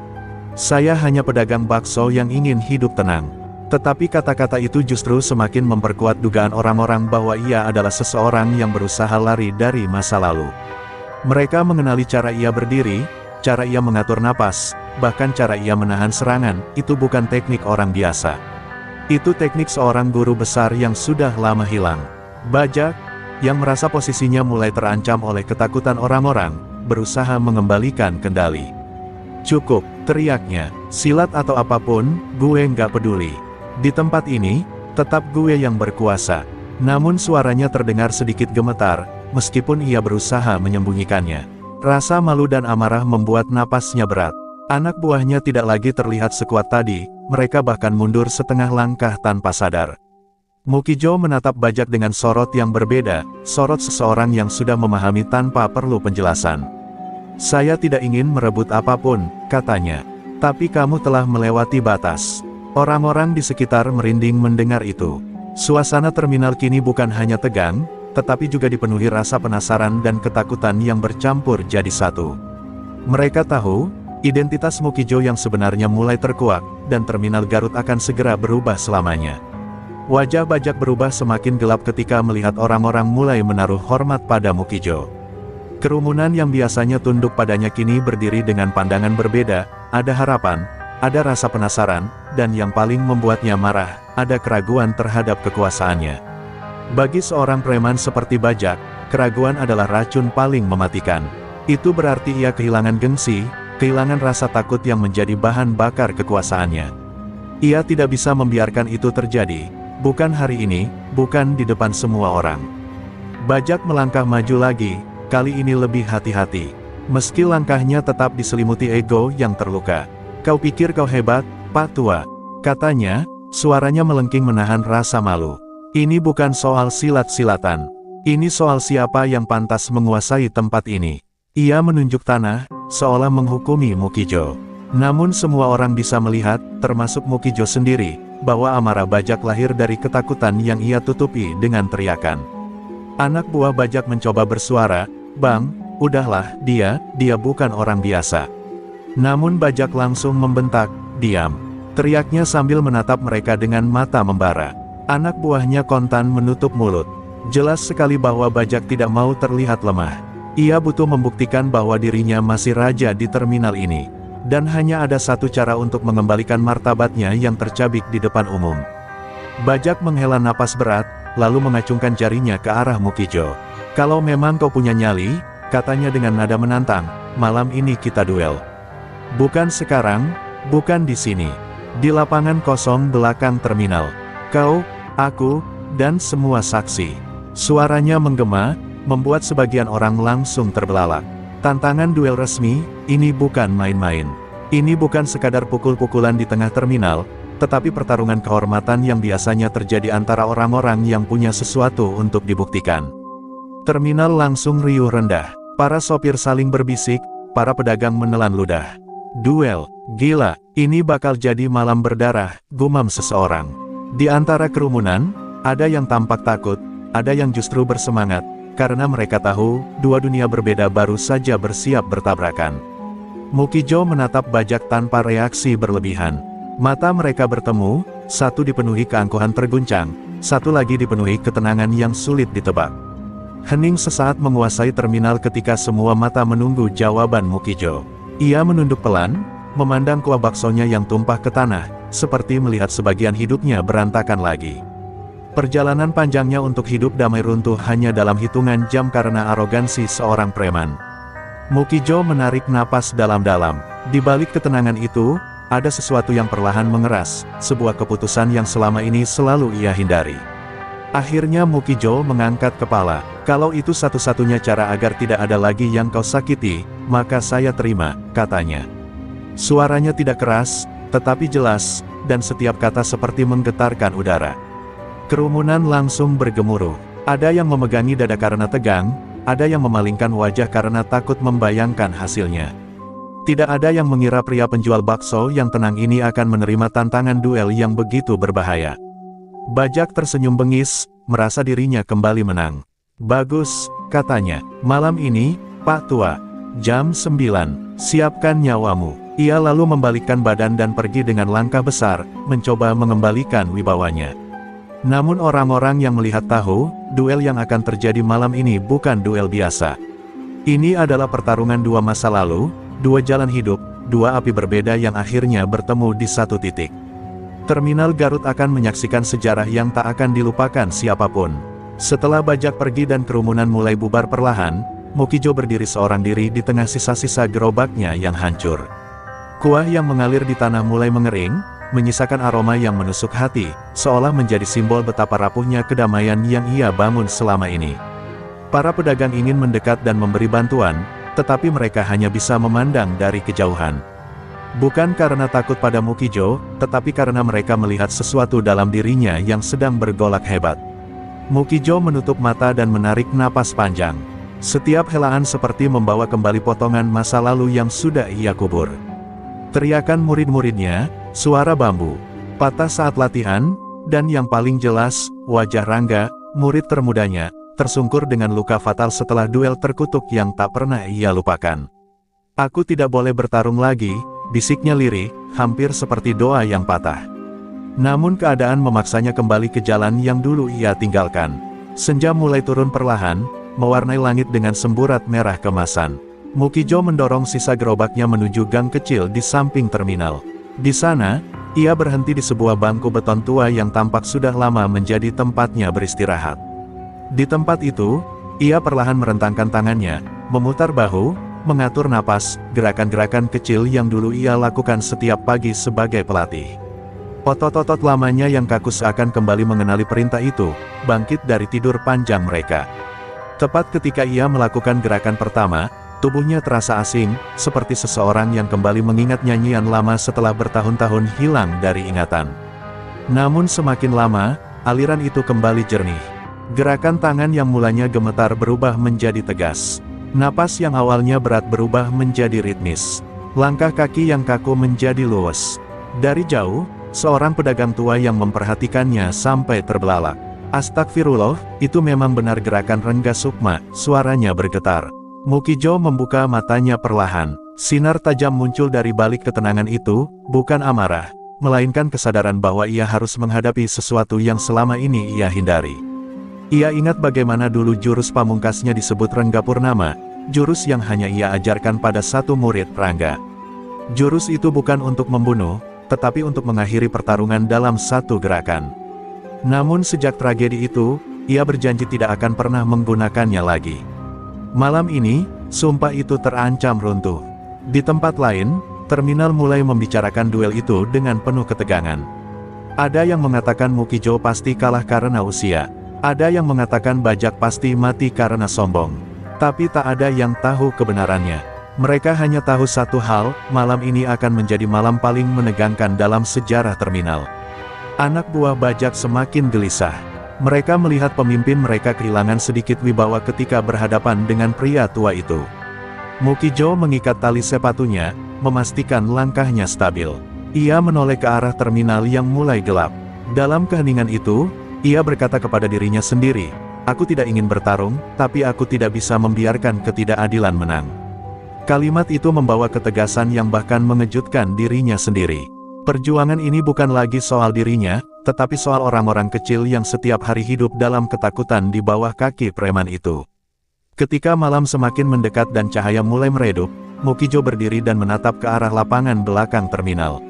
[SPEAKER 1] "Saya hanya pedagang bakso yang ingin hidup tenang." Tetapi kata-kata itu justru semakin memperkuat dugaan orang-orang bahwa ia adalah seseorang yang berusaha lari dari masa lalu. Mereka mengenali cara ia berdiri, cara ia mengatur napas, bahkan cara ia menahan serangan. Itu bukan teknik orang biasa. Itu teknik seorang guru besar yang sudah lama hilang. Bajak, yang merasa posisinya mulai terancam oleh ketakutan orang-orang, berusaha mengembalikan kendali. "Cukup," teriaknya, "silat atau apapun, gue nggak peduli. Di tempat ini, tetap gue yang berkuasa." Namun suaranya terdengar sedikit gemetar, meskipun ia berusaha menyembunyikannya. Rasa malu dan amarah membuat napasnya berat. Anak buahnya tidak lagi terlihat sekuat tadi, mereka bahkan mundur setengah langkah tanpa sadar. Mukijo menatap Bajak dengan sorot yang berbeda, sorot seseorang yang sudah memahami tanpa perlu penjelasan. "Saya tidak ingin merebut apapun," katanya. "Tapi kamu telah melewati batas." Orang-orang di sekitar merinding mendengar itu. Suasana terminal kini bukan hanya tegang, tetapi juga dipenuhi rasa penasaran dan ketakutan yang bercampur jadi satu. Mereka tahu, identitas Mukijo yang sebenarnya mulai terkuak, dan terminal Garut akan segera berubah selamanya. Wajah Bajak berubah semakin gelap ketika melihat orang-orang mulai menaruh hormat pada Mukijo. Kerumunan yang biasanya tunduk padanya kini berdiri dengan pandangan berbeda, ada harapan, ada rasa penasaran, dan yang paling membuatnya marah, ada keraguan terhadap kekuasaannya. Bagi seorang preman seperti Bajak, keraguan adalah racun paling mematikan. Itu berarti ia kehilangan gengsi, kehilangan rasa takut yang menjadi bahan bakar kekuasaannya. Ia tidak bisa membiarkan itu terjadi, bukan hari ini, bukan di depan semua orang. Bajak melangkah maju lagi, kali ini lebih hati-hati. Meski langkahnya tetap diselimuti ego yang terluka. "Kau pikir kau hebat, Pak Tua?" katanya, suaranya melengking menahan rasa malu. "Ini bukan soal silat-silatan. Ini soal siapa yang pantas menguasai tempat ini." Ia menunjuk tanah, seolah menghukumi Mukijo. Namun semua orang bisa melihat, termasuk Mukijo sendiri, bahwa amarah Bajak lahir dari ketakutan yang ia tutupi dengan teriakan. Anak buah Bajak mencoba bersuara, "Bang, udahlah, dia bukan orang biasa." Namun Bajak langsung membentak, "Diam!" teriaknya sambil menatap mereka dengan mata membara. Anak buahnya kontan menutup mulut. Jelas sekali bahwa Bajak tidak mau terlihat lemah. Ia butuh membuktikan bahwa dirinya masih raja di terminal ini. Dan hanya ada satu cara untuk mengembalikan martabatnya yang tercabik di depan umum. Bajak menghela napas berat, lalu mengacungkan jarinya ke arah Mukijo. "Kalau memang kau punya nyali," katanya dengan nada menantang, "malam ini kita duel. Bukan sekarang, bukan di sini. Di lapangan kosong belakang terminal. Kau, aku, dan semua saksi." Suaranya menggema, membuat sebagian orang langsung terbelalak. Tantangan duel resmi, ini bukan main-main. Ini bukan sekadar pukul-pukulan di tengah terminal, tetapi pertarungan kehormatan yang biasanya terjadi antara orang-orang yang punya sesuatu untuk dibuktikan. Terminal langsung riuh rendah. Para sopir saling berbisik, para pedagang menelan ludah. "Duel, gila, ini bakal jadi malam berdarah," gumam seseorang. Di antara kerumunan, ada yang tampak takut, ada yang justru bersemangat, karena mereka tahu, dua dunia berbeda baru saja bersiap bertabrakan. Mukijo menatap Bajak tanpa reaksi berlebihan. Mata mereka bertemu, satu dipenuhi keangkuhan terguncang, satu lagi dipenuhi ketenangan yang sulit ditebak. Hening sesaat menguasai terminal ketika semua mata menunggu jawaban Mukijo. Ia menunduk pelan, memandang kuah baksonya yang tumpah ke tanah, seperti melihat sebagian hidupnya berantakan lagi. Perjalanan panjangnya untuk hidup damai runtuh hanya dalam hitungan jam karena arogansi seorang preman. Mukijo menarik napas dalam-dalam. Di balik ketenangan itu, ada sesuatu yang perlahan mengeras, sebuah keputusan yang selama ini selalu ia hindari. Akhirnya Mukijo mengangkat kepala. "Kalau itu satu-satunya cara agar tidak ada lagi yang kau sakiti, maka saya terima," katanya. Suaranya tidak keras, tetapi jelas, dan setiap kata seperti menggetarkan udara. Kerumunan langsung bergemuruh. Ada yang memegangi dada karena tegang, ada yang memalingkan wajah karena takut membayangkan hasilnya. Tidak ada yang mengira pria penjual bakso yang tenang ini akan menerima tantangan duel yang begitu berbahaya. Bajak tersenyum bengis, merasa dirinya kembali menang. "Bagus," katanya. "Malam ini, Pak Tua, jam 9, siapkan nyawamu." Ia lalu membalikkan badan dan pergi dengan langkah besar, mencoba mengembalikan wibawanya. Namun orang-orang yang melihat tahu, duel yang akan terjadi malam ini bukan duel biasa. Ini adalah pertarungan dua masa lalu, dua jalan hidup, dua api berbeda yang akhirnya bertemu di satu titik. Terminal Garut akan menyaksikan sejarah yang tak akan dilupakan siapapun. Setelah Bajak pergi dan kerumunan mulai bubar perlahan, Mukijo berdiri seorang diri di tengah sisa-sisa gerobaknya yang hancur. Kuah yang mengalir di tanah mulai mengering, menyisakan aroma yang menusuk hati, seolah menjadi simbol betapa rapuhnya kedamaian yang ia bangun selama ini. Para pedagang ingin mendekat dan memberi bantuan, tetapi mereka hanya bisa memandang dari kejauhan. Bukan karena takut pada Mukijo, tetapi karena mereka melihat sesuatu dalam dirinya yang sedang bergolak hebat. Mukijo menutup mata dan menarik napas panjang. Setiap helaan seperti membawa kembali potongan masa lalu yang sudah ia kubur. Teriakan murid-muridnya, suara bambu patah saat latihan, dan yang paling jelas, wajah Rangga, murid termudanya, tersungkur dengan luka fatal setelah duel terkutuk yang tak pernah ia lupakan. "Aku tidak boleh bertarung lagi," bisiknya lirih, hampir seperti doa yang patah. Namun keadaan memaksanya kembali ke jalan yang dulu ia tinggalkan. Senja mulai turun perlahan, mewarnai langit dengan semburat merah kemasan. Mukijo mendorong sisa gerobaknya menuju gang kecil di samping terminal. Di sana, ia berhenti di sebuah bangku beton tua yang tampak sudah lama menjadi tempatnya beristirahat. Di tempat itu, ia perlahan merentangkan tangannya, memutar bahu, mengatur napas, gerakan-gerakan kecil yang dulu ia lakukan setiap pagi sebagai pelatih. Otot-otot lamanya yang kaku seakan kembali mengenali perintah itu, bangkit dari tidur panjang mereka. Tepat ketika ia melakukan gerakan pertama, tubuhnya terasa asing, seperti seseorang yang kembali mengingat nyanyian lama setelah bertahun-tahun hilang dari ingatan. Namun semakin lama, aliran itu kembali jernih. Gerakan tangan yang mulanya gemetar berubah menjadi tegas. Napas yang awalnya berat berubah menjadi ritmis. Langkah kaki yang kaku menjadi luwes. Dari jauh, seorang pedagang tua yang memperhatikannya sampai terbelalak. "Astagfirullah, itu memang benar gerakan Rengga Sukma," suaranya bergetar. Mukijo membuka matanya perlahan. Sinar tajam muncul dari balik ketenangan itu, bukan amarah, melainkan kesadaran bahwa ia harus menghadapi sesuatu yang selama ini ia hindari. Ia ingat bagaimana dulu jurus pamungkasnya disebut Rengga Purnama, jurus yang hanya ia ajarkan pada satu murid Rangga. Jurus itu bukan untuk membunuh, tetapi untuk mengakhiri pertarungan dalam satu gerakan. Namun sejak tragedi itu, ia berjanji tidak akan pernah menggunakannya lagi. Malam ini, sumpah itu terancam runtuh. Di tempat lain, terminal mulai membicarakan duel itu dengan penuh ketegangan. Ada yang mengatakan Mukijo pasti kalah karena usia. Ada yang mengatakan Bajak pasti mati karena sombong. Tapi tak ada yang tahu kebenarannya. Mereka hanya tahu satu hal, malam ini akan menjadi malam paling menegangkan dalam sejarah terminal. Anak buah Bajak semakin gelisah. Mereka melihat pemimpin mereka kehilangan sedikit wibawa ketika berhadapan dengan pria tua itu. Mukijo mengikat tali sepatunya, memastikan langkahnya stabil. Ia menoleh ke arah terminal yang mulai gelap. Dalam keheningan itu, ia berkata kepada dirinya sendiri, "Aku tidak ingin bertarung, tapi aku tidak bisa membiarkan ketidakadilan menang." Kalimat itu membawa ketegasan yang bahkan mengejutkan dirinya sendiri. Perjuangan ini bukan lagi soal dirinya, tetapi soal orang-orang kecil yang setiap hari hidup dalam ketakutan di bawah kaki preman itu. Ketika malam semakin mendekat dan cahaya mulai meredup, Mukijo berdiri dan menatap ke arah lapangan belakang terminal.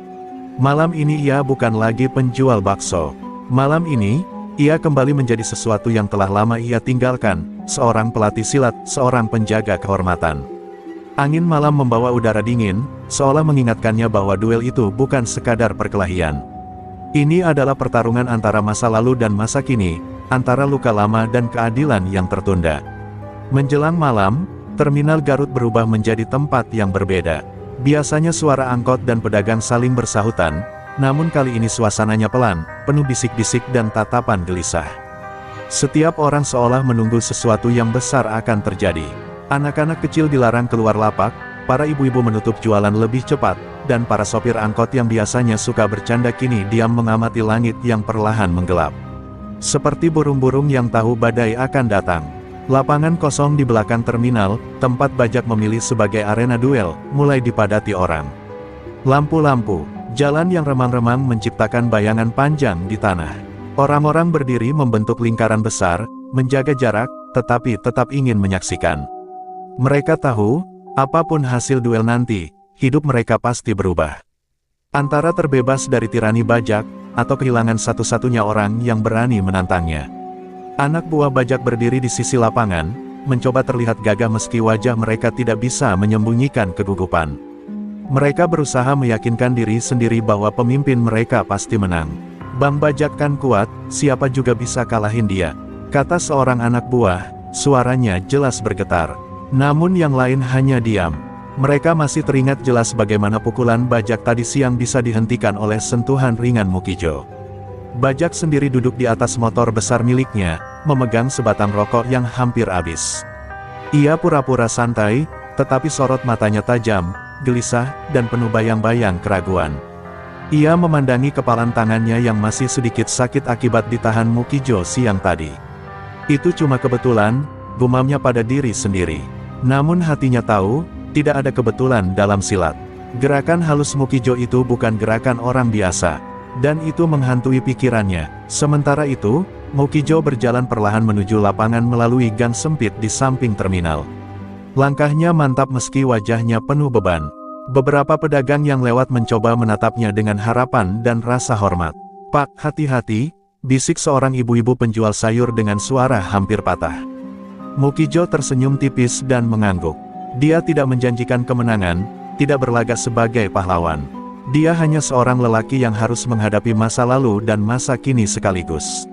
[SPEAKER 1] Malam ini ia bukan lagi penjual bakso. Malam ini, ia kembali menjadi sesuatu yang telah lama ia tinggalkan, seorang pelatih silat, seorang penjaga kehormatan. Angin malam membawa udara dingin, seolah mengingatkannya bahwa duel itu bukan sekadar perkelahian. Ini adalah pertarungan antara masa lalu dan masa kini, antara luka lama dan keadilan yang tertunda. Menjelang malam, terminal Garut berubah menjadi tempat yang berbeda. Biasanya suara angkot dan pedagang saling bersahutan, namun kali ini suasananya pelan, penuh bisik-bisik dan tatapan gelisah. Setiap orang seolah menunggu sesuatu yang besar akan terjadi. Anak-anak kecil dilarang keluar lapak, para ibu-ibu menutup jualan lebih cepat, dan para sopir angkot yang biasanya suka bercanda kini diam mengamati langit yang perlahan menggelap. Seperti burung-burung yang tahu badai akan datang. Lapangan kosong di belakang terminal, tempat Bajak memilih sebagai arena duel, mulai dipadati orang. Lampu-lampu, jalan yang remang-remang menciptakan bayangan panjang di tanah. Orang-orang berdiri membentuk lingkaran besar, menjaga jarak, tetapi tetap ingin menyaksikan. Mereka tahu, apapun hasil duel nanti, hidup mereka pasti berubah. Antara terbebas dari tirani Bajak, atau kehilangan satu-satunya orang yang berani menantangnya. Anak buah Bajak berdiri di sisi lapangan, mencoba terlihat gagah meski wajah mereka tidak bisa menyembunyikan kegugupan. Mereka berusaha meyakinkan diri sendiri bahwa pemimpin mereka pasti menang. Bang Bajak kan kuat, siapa juga bisa kalahin dia, kata seorang anak buah, suaranya jelas bergetar. Namun yang lain hanya diam. Mereka masih teringat jelas bagaimana pukulan Bajak tadi siang bisa dihentikan oleh sentuhan ringan Mukijo. Bajak sendiri duduk di atas motor besar miliknya, memegang sebatang rokok yang hampir habis. Ia pura-pura santai, tetapi sorot matanya tajam, gelisah, dan penuh bayang-bayang keraguan. Ia memandangi kepalan tangannya yang masih sedikit sakit akibat ditahan Mukijo siang tadi. Itu cuma kebetulan, gumamnya pada diri sendiri. Namun hatinya tahu, tidak ada kebetulan dalam silat. Gerakan halus Mukijo itu bukan gerakan orang biasa, dan itu menghantui pikirannya. Sementara itu, Mukijo berjalan perlahan menuju lapangan melalui gang sempit di samping terminal. Langkahnya mantap meski wajahnya penuh beban. Beberapa pedagang yang lewat mencoba menatapnya dengan harapan dan rasa hormat. "Pak, hati-hati," bisik seorang ibu-ibu penjual sayur dengan suara hampir patah. Mukijo tersenyum tipis dan mengangguk. Dia tidak menjanjikan kemenangan, tidak berlagak sebagai pahlawan. Dia hanya seorang lelaki yang harus menghadapi masa lalu dan masa kini sekaligus.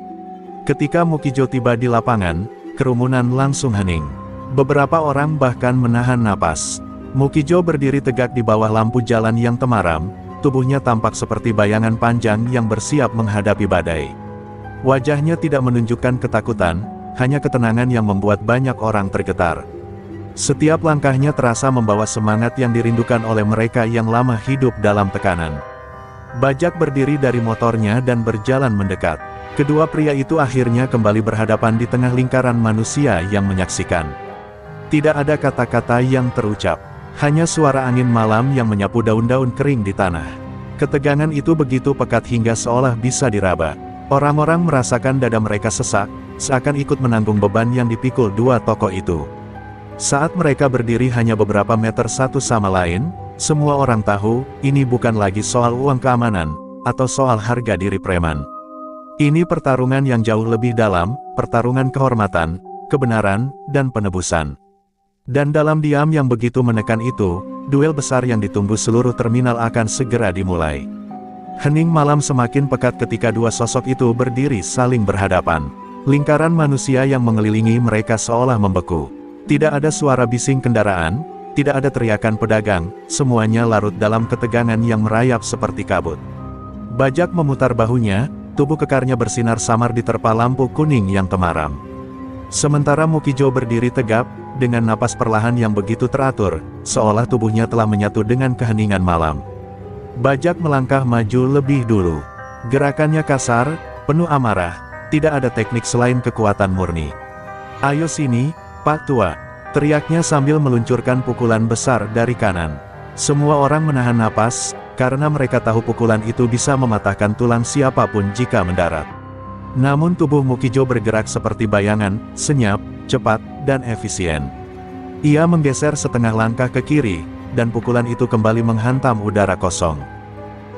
[SPEAKER 1] Ketika Mukijo tiba di lapangan, kerumunan langsung hening. Beberapa orang bahkan menahan napas. Mukijo berdiri tegak di bawah lampu jalan yang temaram, tubuhnya tampak seperti bayangan panjang yang bersiap menghadapi badai. Wajahnya tidak menunjukkan ketakutan, hanya ketenangan yang membuat banyak orang tergetar. Setiap langkahnya terasa membawa semangat yang dirindukan oleh mereka yang lama hidup dalam tekanan. Bajak berdiri dari motornya dan berjalan mendekat. Kedua pria itu akhirnya kembali berhadapan di tengah lingkaran manusia yang menyaksikan. Tidak ada kata-kata yang terucap, hanya suara angin malam yang menyapu daun-daun kering di tanah. Ketegangan itu begitu pekat hingga seolah bisa diraba. Orang-orang merasakan dada mereka sesak, seakan ikut menanggung beban yang dipikul dua tokoh itu. Saat mereka berdiri hanya beberapa meter satu sama lain, semua orang tahu, ini bukan lagi soal uang keamanan, atau soal harga diri preman. Ini pertarungan yang jauh lebih dalam, pertarungan kehormatan, kebenaran, dan penebusan. Dan dalam diam yang begitu menekan itu, duel besar yang ditunggu seluruh terminal akan segera dimulai. Hening malam semakin pekat ketika dua sosok itu berdiri saling berhadapan. Lingkaran manusia yang mengelilingi mereka seolah membeku. Tidak ada suara bising kendaraan, tidak ada teriakan pedagang, semuanya larut dalam ketegangan yang merayap seperti kabut. Bajak memutar bahunya, tubuh kekarnya bersinar samar diterpa lampu kuning yang temaram. Sementara Mukijo berdiri tegap, dengan napas perlahan yang begitu teratur, seolah tubuhnya telah menyatu dengan keheningan malam. Bajak melangkah maju lebih dulu. Gerakannya kasar, penuh amarah, tidak ada teknik selain kekuatan murni. "Ayo sini, Pak Tua," teriaknya sambil meluncurkan pukulan besar dari kanan. Semua orang menahan napas, karena mereka tahu pukulan itu bisa mematahkan tulang siapapun jika mendarat. Namun tubuh Mukijo bergerak seperti bayangan, senyap, cepat, dan efisien. Ia menggeser setengah langkah ke kiri, dan pukulan itu kembali menghantam udara kosong.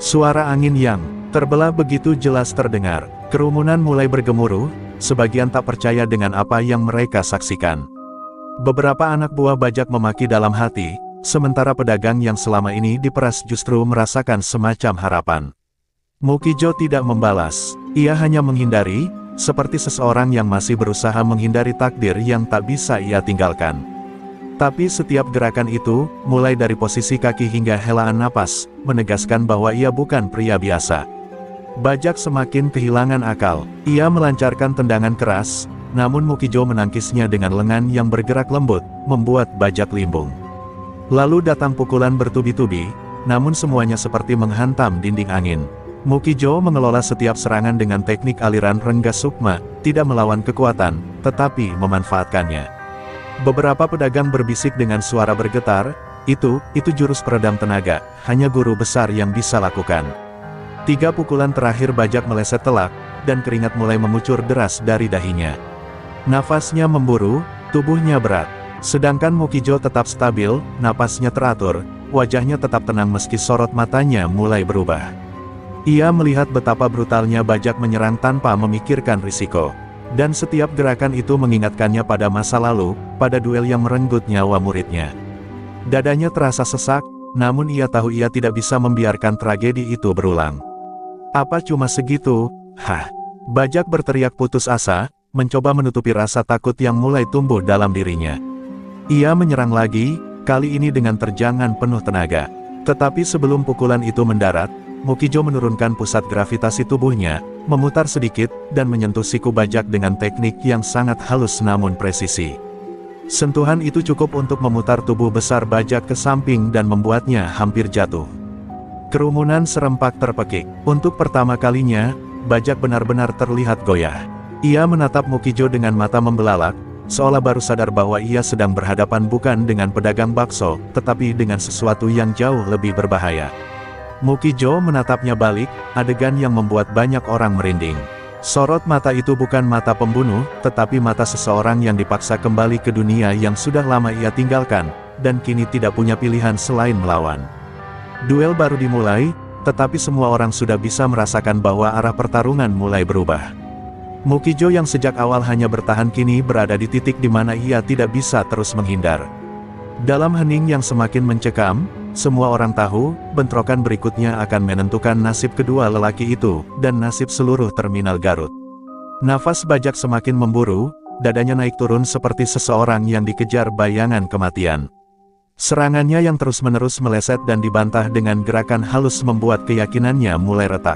[SPEAKER 1] Suara angin yang terbelah begitu jelas terdengar. Kerumunan mulai bergemuruh, sebagian tak percaya dengan apa yang mereka saksikan. Beberapa anak buah Bajak memaki dalam hati, sementara pedagang yang selama ini diperas justru merasakan semacam harapan. Mukijo tidak membalas, ia hanya menghindari, seperti seseorang yang masih berusaha menghindari takdir yang tak bisa ia tinggalkan. Tapi setiap gerakan itu, mulai dari posisi kaki hingga helaan napas, menegaskan bahwa ia bukan pria biasa. Bajak semakin kehilangan akal. Ia melancarkan tendangan keras, namun Mukijo menangkisnya dengan lengan yang bergerak lembut, membuat Bajak limbung. Lalu datang pukulan bertubi-tubi, namun semuanya seperti menghantam dinding angin. Mukijo mengelola setiap serangan dengan teknik aliran Rengga Sukma, tidak melawan kekuatan, tetapi memanfaatkannya. Beberapa pedagang berbisik dengan suara bergetar, itu jurus peredam tenaga, hanya guru besar yang bisa lakukan. 3 pukulan terakhir Bajak meleset telak, dan keringat mulai mengucur deras dari dahinya. Nafasnya memburu, tubuhnya berat. Sedangkan Mukijo tetap stabil, napasnya teratur, wajahnya tetap tenang meski sorot matanya mulai berubah. Ia melihat betapa brutalnya Bajak menyerang tanpa memikirkan risiko. Dan setiap gerakan itu mengingatkannya pada masa lalu, pada duel yang merenggut nyawa muridnya. Dadanya terasa sesak, namun ia tahu ia tidak bisa membiarkan tragedi itu berulang. Apa cuma segitu? Hah! Bajak berteriak putus asa, mencoba menutupi rasa takut yang mulai tumbuh dalam dirinya. Ia menyerang lagi, kali ini dengan terjangan penuh tenaga. Tetapi sebelum pukulan itu mendarat, Mukijo menurunkan pusat gravitasi tubuhnya, memutar sedikit, dan menyentuh siku Bajak dengan teknik yang sangat halus namun presisi. Sentuhan itu cukup untuk memutar tubuh besar Bajak ke samping dan membuatnya hampir jatuh. Kerumunan serempak terpekik. Untuk pertama kalinya, Bajak benar-benar terlihat goyah. Ia menatap Mukijo dengan mata membelalak, seolah baru sadar bahwa ia sedang berhadapan bukan dengan pedagang bakso, tetapi dengan sesuatu yang jauh lebih berbahaya. Mukijo menatapnya balik, adegan yang membuat banyak orang merinding. Sorot mata itu bukan mata pembunuh, tetapi mata seseorang yang dipaksa kembali ke dunia yang sudah lama ia tinggalkan, dan kini tidak punya pilihan selain melawan. Duel baru dimulai, tetapi semua orang sudah bisa merasakan bahwa arah pertarungan mulai berubah. Mukijo yang sejak awal hanya bertahan kini berada di titik di mana ia tidak bisa terus menghindar. Dalam hening yang semakin mencekam, semua orang tahu, bentrokan berikutnya akan menentukan nasib kedua lelaki itu, dan nasib seluruh terminal Garut. Nafas Bajak semakin memburu, dadanya naik turun seperti seseorang yang dikejar bayangan kematian. Serangannya yang terus-menerus meleset dan dibantah dengan gerakan halus membuat keyakinannya mulai retak.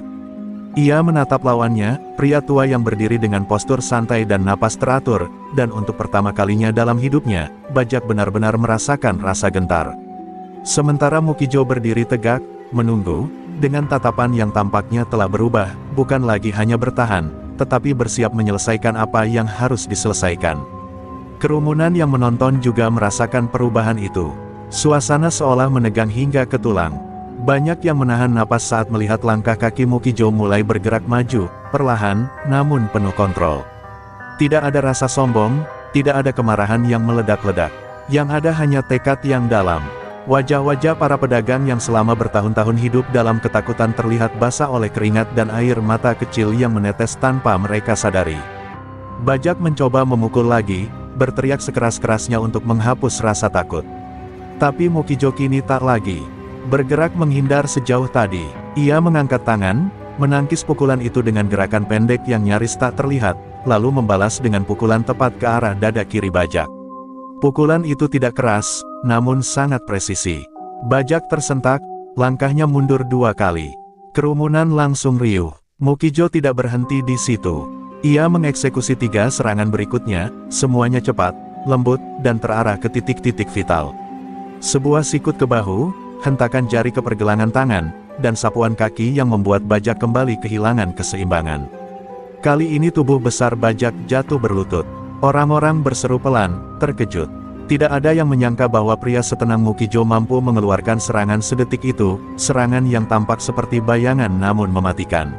[SPEAKER 1] Ia menatap lawannya, pria tua yang berdiri dengan postur santai dan napas teratur, dan untuk pertama kalinya dalam hidupnya, Bajak benar-benar merasakan rasa gentar. Sementara Mukijo berdiri tegak, menunggu, dengan tatapan yang tampaknya telah berubah, bukan lagi hanya bertahan, tetapi bersiap menyelesaikan apa yang harus diselesaikan. Kerumunan yang menonton juga merasakan perubahan itu. Suasana seolah menegang hingga ke tulang. Banyak yang menahan napas saat melihat langkah kaki Mukijo mulai bergerak maju, perlahan, namun penuh kontrol. Tidak ada rasa sombong, tidak ada kemarahan yang meledak-ledak. Yang ada hanya tekad yang dalam. Wajah-wajah para pedagang yang selama bertahun-tahun hidup dalam ketakutan terlihat basah oleh keringat dan air mata kecil yang menetes tanpa mereka sadari. Bajak mencoba memukul lagi, berteriak sekeras-kerasnya untuk menghapus rasa takut. Tapi Mukijo kini tak lagi bergerak menghindar sejauh tadi. Ia mengangkat tangan, menangkis pukulan itu dengan gerakan pendek yang nyaris tak terlihat, lalu membalas dengan pukulan tepat ke arah dada kiri Bajak. Pukulan itu tidak keras, namun sangat presisi. Bajak tersentak, langkahnya mundur 2 kali. Kerumunan langsung riuh. Mukijo tidak berhenti di situ. Ia mengeksekusi 3 serangan berikutnya, semuanya cepat, lembut, dan terarah ke titik-titik vital. Sebuah sikut ke bahu, hentakan jari ke pergelangan tangan, dan sapuan kaki yang membuat Bajak kembali kehilangan keseimbangan. Kali ini tubuh besar Bajak jatuh berlutut. Orang-orang berseru pelan, terkejut. Tidak ada yang menyangka bahwa pria setenang Mukijo mampu mengeluarkan serangan sedetik itu, serangan yang tampak seperti bayangan namun mematikan.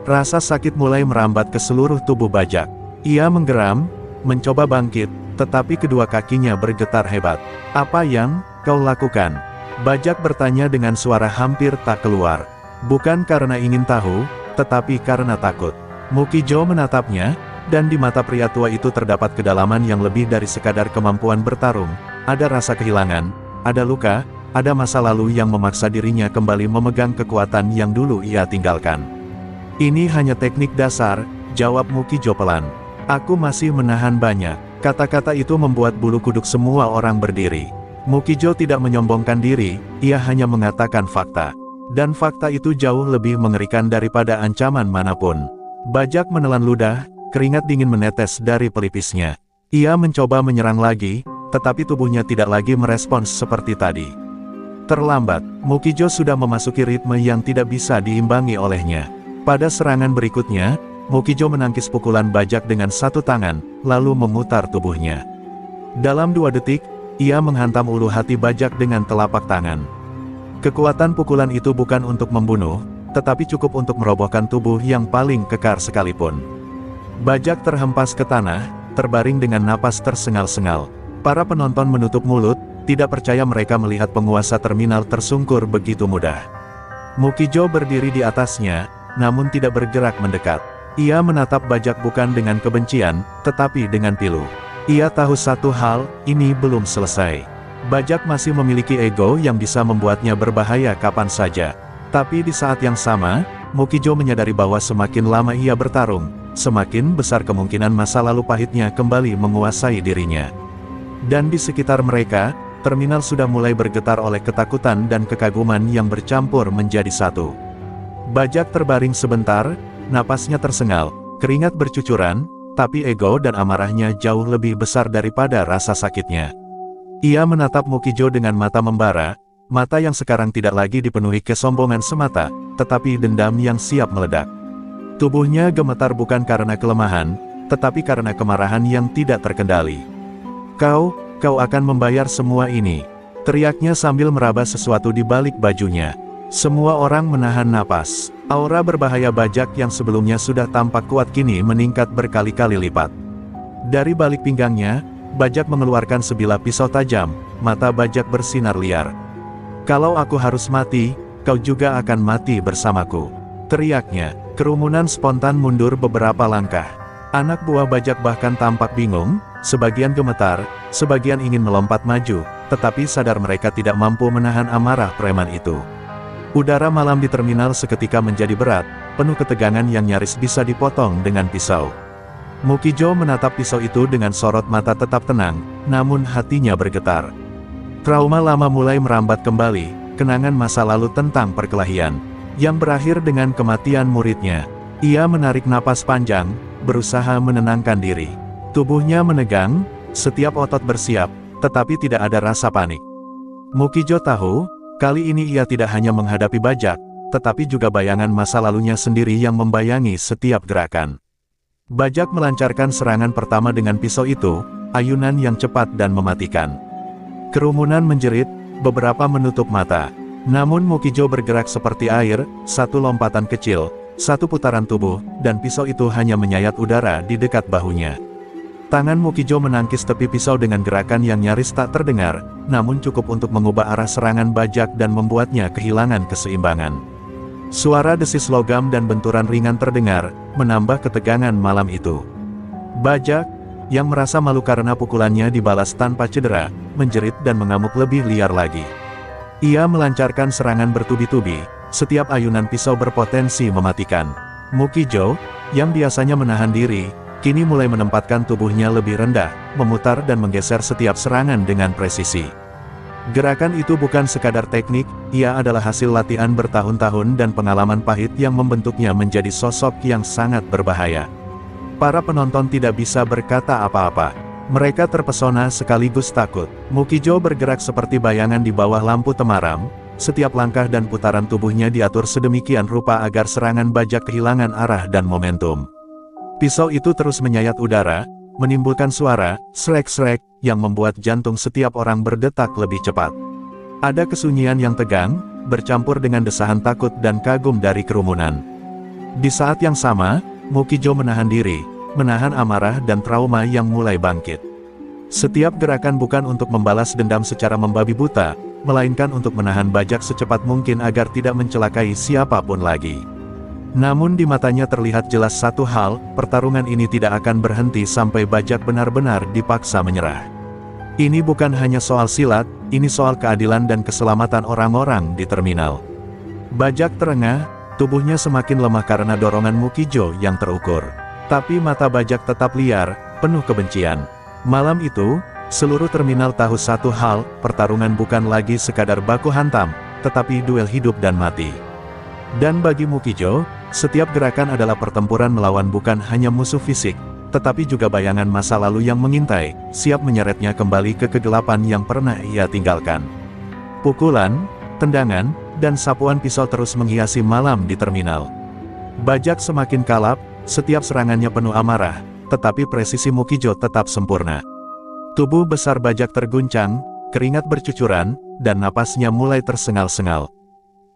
[SPEAKER 1] Rasa sakit mulai merambat ke seluruh tubuh Bajak. Ia menggeram, mencoba bangkit, tetapi kedua kakinya bergetar hebat. "Apa yang kau lakukan?" Bajak bertanya dengan suara hampir tak keluar. Bukan karena ingin tahu, tetapi karena takut. Mukijo menatapnya, dan di mata pria tua itu terdapat kedalaman yang lebih dari sekadar kemampuan bertarung. Ada rasa kehilangan, ada luka, ada masa lalu yang memaksa dirinya kembali memegang kekuatan yang dulu ia tinggalkan. "Ini hanya teknik dasar," jawab Mukijo pelan. "Aku masih menahan banyak." Kata-kata itu membuat bulu kuduk semua orang berdiri. Mukijo tidak menyombongkan diri, ia hanya mengatakan fakta. Dan fakta itu jauh lebih mengerikan daripada ancaman manapun. Bajak menelan ludah, keringat dingin menetes dari pelipisnya. Ia mencoba menyerang lagi, tetapi tubuhnya tidak lagi merespons seperti tadi. Terlambat, Mukijo sudah memasuki ritme yang tidak bisa diimbangi olehnya. Pada serangan berikutnya, Mukijo menangkis pukulan bajak dengan satu tangan, lalu memutar tubuhnya. Dalam 2 detik, ia menghantam ulu hati bajak dengan telapak tangan. Kekuatan pukulan itu bukan untuk membunuh, tetapi cukup untuk merobohkan tubuh yang paling kekar sekalipun. Bajak terhempas ke tanah, terbaring dengan napas tersengal-sengal. Para penonton menutup mulut, tidak percaya mereka melihat penguasa terminal tersungkur begitu mudah. Mukijo berdiri di atasnya, namun tidak bergerak mendekat. Ia menatap bajak bukan dengan kebencian, tetapi dengan pilu. Ia tahu satu hal, ini belum selesai. Bajak masih memiliki ego yang bisa membuatnya berbahaya kapan saja. Tapi di saat yang sama, Mukijo menyadari bahwa semakin lama ia bertarung, semakin besar kemungkinan masa lalu pahitnya kembali menguasai dirinya. Dan di sekitar mereka, terminal sudah mulai bergetar oleh ketakutan dan kekaguman yang bercampur menjadi satu. Bajak terbaring sebentar, napasnya tersengal, keringat bercucuran, tapi ego dan amarahnya jauh lebih besar daripada rasa sakitnya. Ia menatap Mukijo dengan mata membara, mata yang sekarang tidak lagi dipenuhi kesombongan semata, tetapi dendam yang siap meledak. Tubuhnya gemetar bukan karena kelemahan, tetapi karena kemarahan yang tidak terkendali. Kau akan membayar semua ini, teriaknya sambil meraba sesuatu di balik bajunya. Semua orang menahan napas. Aura berbahaya bajak yang sebelumnya sudah tampak kuat kini meningkat berkali-kali lipat. Dari balik pinggangnya, bajak mengeluarkan sebilah pisau tajam, mata bajak bersinar liar. "Kalau aku harus mati, kau juga akan mati bersamaku," teriaknya. Kerumunan spontan mundur beberapa langkah. Anak buah bajak bahkan tampak bingung, sebagian gemetar, sebagian ingin melompat maju, tetapi sadar mereka tidak mampu menahan amarah preman itu. Udara malam di terminal seketika menjadi berat, penuh ketegangan yang nyaris bisa dipotong dengan pisau. Mukijo menatap pisau itu dengan sorot mata tetap tenang, namun hatinya bergetar. Trauma lama mulai merambat kembali, kenangan masa lalu tentang perkelahian, yang berakhir dengan kematian muridnya. Ia menarik napas panjang, berusaha menenangkan diri. Tubuhnya menegang, setiap otot bersiap, tetapi tidak ada rasa panik. Mukijo tahu, kali ini ia tidak hanya menghadapi bajak, tetapi juga bayangan masa lalunya sendiri yang membayangi setiap gerakan. Bajak melancarkan serangan pertama dengan pisau itu, ayunan yang cepat dan mematikan. Kerumunan menjerit, beberapa menutup mata. Namun Mukijo bergerak seperti air, satu lompatan kecil, satu putaran tubuh, dan pisau itu hanya menyayat udara di dekat bahunya. Tangan Mukijo menangkis tepi pisau dengan gerakan yang nyaris tak terdengar, namun cukup untuk mengubah arah serangan bajak dan membuatnya kehilangan keseimbangan. Suara desis logam dan benturan ringan terdengar, menambah ketegangan malam itu. Bajak, yang merasa malu karena pukulannya dibalas tanpa cedera, menjerit dan mengamuk lebih liar lagi. Ia melancarkan serangan bertubi-tubi, setiap ayunan pisau berpotensi mematikan. Mukijo, yang biasanya menahan diri, kini mulai menempatkan tubuhnya lebih rendah, memutar dan menggeser setiap serangan dengan presisi. Gerakan itu bukan sekadar teknik, ia adalah hasil latihan bertahun-tahun dan pengalaman pahit yang membentuknya menjadi sosok yang sangat berbahaya. Para penonton tidak bisa berkata apa-apa. Mereka terpesona sekaligus takut. Mukijo bergerak seperti bayangan di bawah lampu temaram, setiap langkah dan putaran tubuhnya diatur sedemikian rupa agar serangan bajak kehilangan arah dan momentum. Pisau itu terus menyayat udara, menimbulkan suara, srek-srek, yang membuat jantung setiap orang berdetak lebih cepat. Ada kesunyian yang tegang, bercampur dengan desahan takut dan kagum dari kerumunan. Di saat yang sama, Mukijo menahan diri, menahan amarah dan trauma yang mulai bangkit. Setiap gerakan bukan untuk membalas dendam secara membabi buta, melainkan untuk menahan bajak secepat mungkin agar tidak mencelakai siapapun lagi. Namun di matanya terlihat jelas satu hal, pertarungan ini tidak akan berhenti sampai bajak benar-benar dipaksa menyerah. Ini bukan hanya soal silat, ini soal keadilan dan keselamatan orang-orang di terminal. Bajak terengah, tubuhnya semakin lemah karena dorongan Mukijo yang terukur. Tapi mata bajak tetap liar, penuh kebencian. Malam itu, seluruh terminal tahu satu hal, pertarungan bukan lagi sekadar baku hantam, tetapi duel hidup dan mati. Dan bagi Mukijo, setiap gerakan adalah pertempuran melawan bukan hanya musuh fisik, tetapi juga bayangan masa lalu yang mengintai, siap menyeretnya kembali ke kegelapan yang pernah ia tinggalkan. Pukulan, tendangan, dan sapuan pisau terus menghiasi malam di terminal. Bajak semakin kalap, setiap serangannya penuh amarah, tetapi presisi Mukijo tetap sempurna. Tubuh besar Bajak terguncang, keringat bercucuran, dan napasnya mulai tersengal-sengal.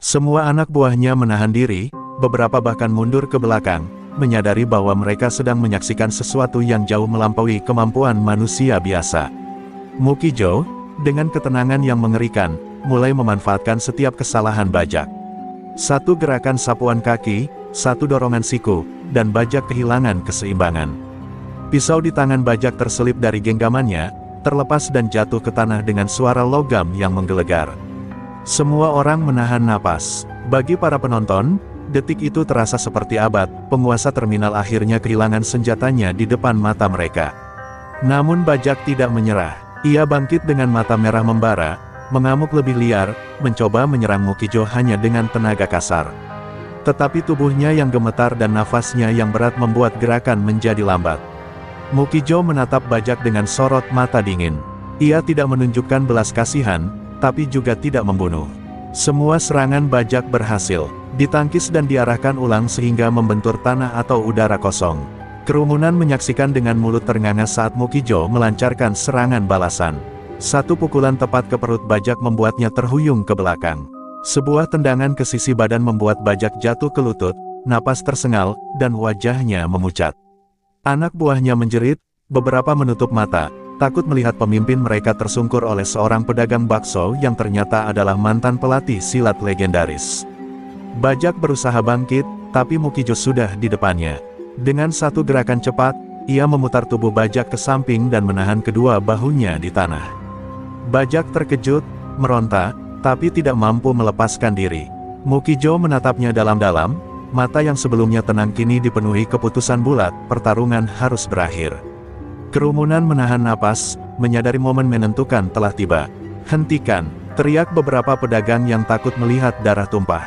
[SPEAKER 1] Semua anak buahnya menahan diri, beberapa bahkan mundur ke belakang, menyadari bahwa mereka sedang menyaksikan sesuatu yang jauh melampaui kemampuan manusia biasa. Mukijo, dengan ketenangan yang mengerikan, mulai memanfaatkan setiap kesalahan Bajak. Satu gerakan sapuan kaki, satu dorongan siku, dan Bajak kehilangan keseimbangan. Pisau di tangan Bajak terselip dari genggamannya, terlepas dan jatuh ke tanah dengan suara logam yang menggelegar. Semua orang menahan napas. Bagi para penonton, detik itu terasa seperti abad. Penguasa terminal akhirnya kehilangan senjatanya di depan mata mereka. Namun Bajak tidak menyerah. Ia bangkit dengan mata merah membara, mengamuk lebih liar, mencoba menyerang Mukijo hanya dengan tenaga kasar. Tetapi tubuhnya yang gemetar dan nafasnya yang berat membuat gerakan menjadi lambat. Mukijo menatap Bajak dengan sorot mata dingin. Ia tidak menunjukkan belas kasihan, tapi juga tidak membunuh. Semua serangan Bajak berhasil, ditangkis dan diarahkan ulang sehingga membentur tanah atau udara kosong. Kerumunan menyaksikan dengan mulut ternganga saat Mukijo melancarkan serangan balasan. Satu pukulan tepat ke perut Bajak membuatnya terhuyung ke belakang. Sebuah tendangan ke sisi badan membuat Bajak jatuh ke lutut, napas tersengal, dan wajahnya memucat. Anak buahnya menjerit, beberapa menutup mata, takut melihat pemimpin mereka tersungkur oleh seorang pedagang bakso yang ternyata adalah mantan pelatih silat legendaris. Bajak berusaha bangkit, tapi Mukijo sudah di depannya. Dengan satu gerakan cepat, ia memutar tubuh Bajak ke samping dan menahan kedua bahunya di tanah. Bajak terkejut, meronta, tapi tidak mampu melepaskan diri. Mukijo menatapnya dalam-dalam, mata yang sebelumnya tenang kini dipenuhi keputusan bulat, pertarungan harus berakhir. Kerumunan menahan napas, menyadari momen menentukan telah tiba. "Hentikan!" teriak beberapa pedagang yang takut melihat darah tumpah.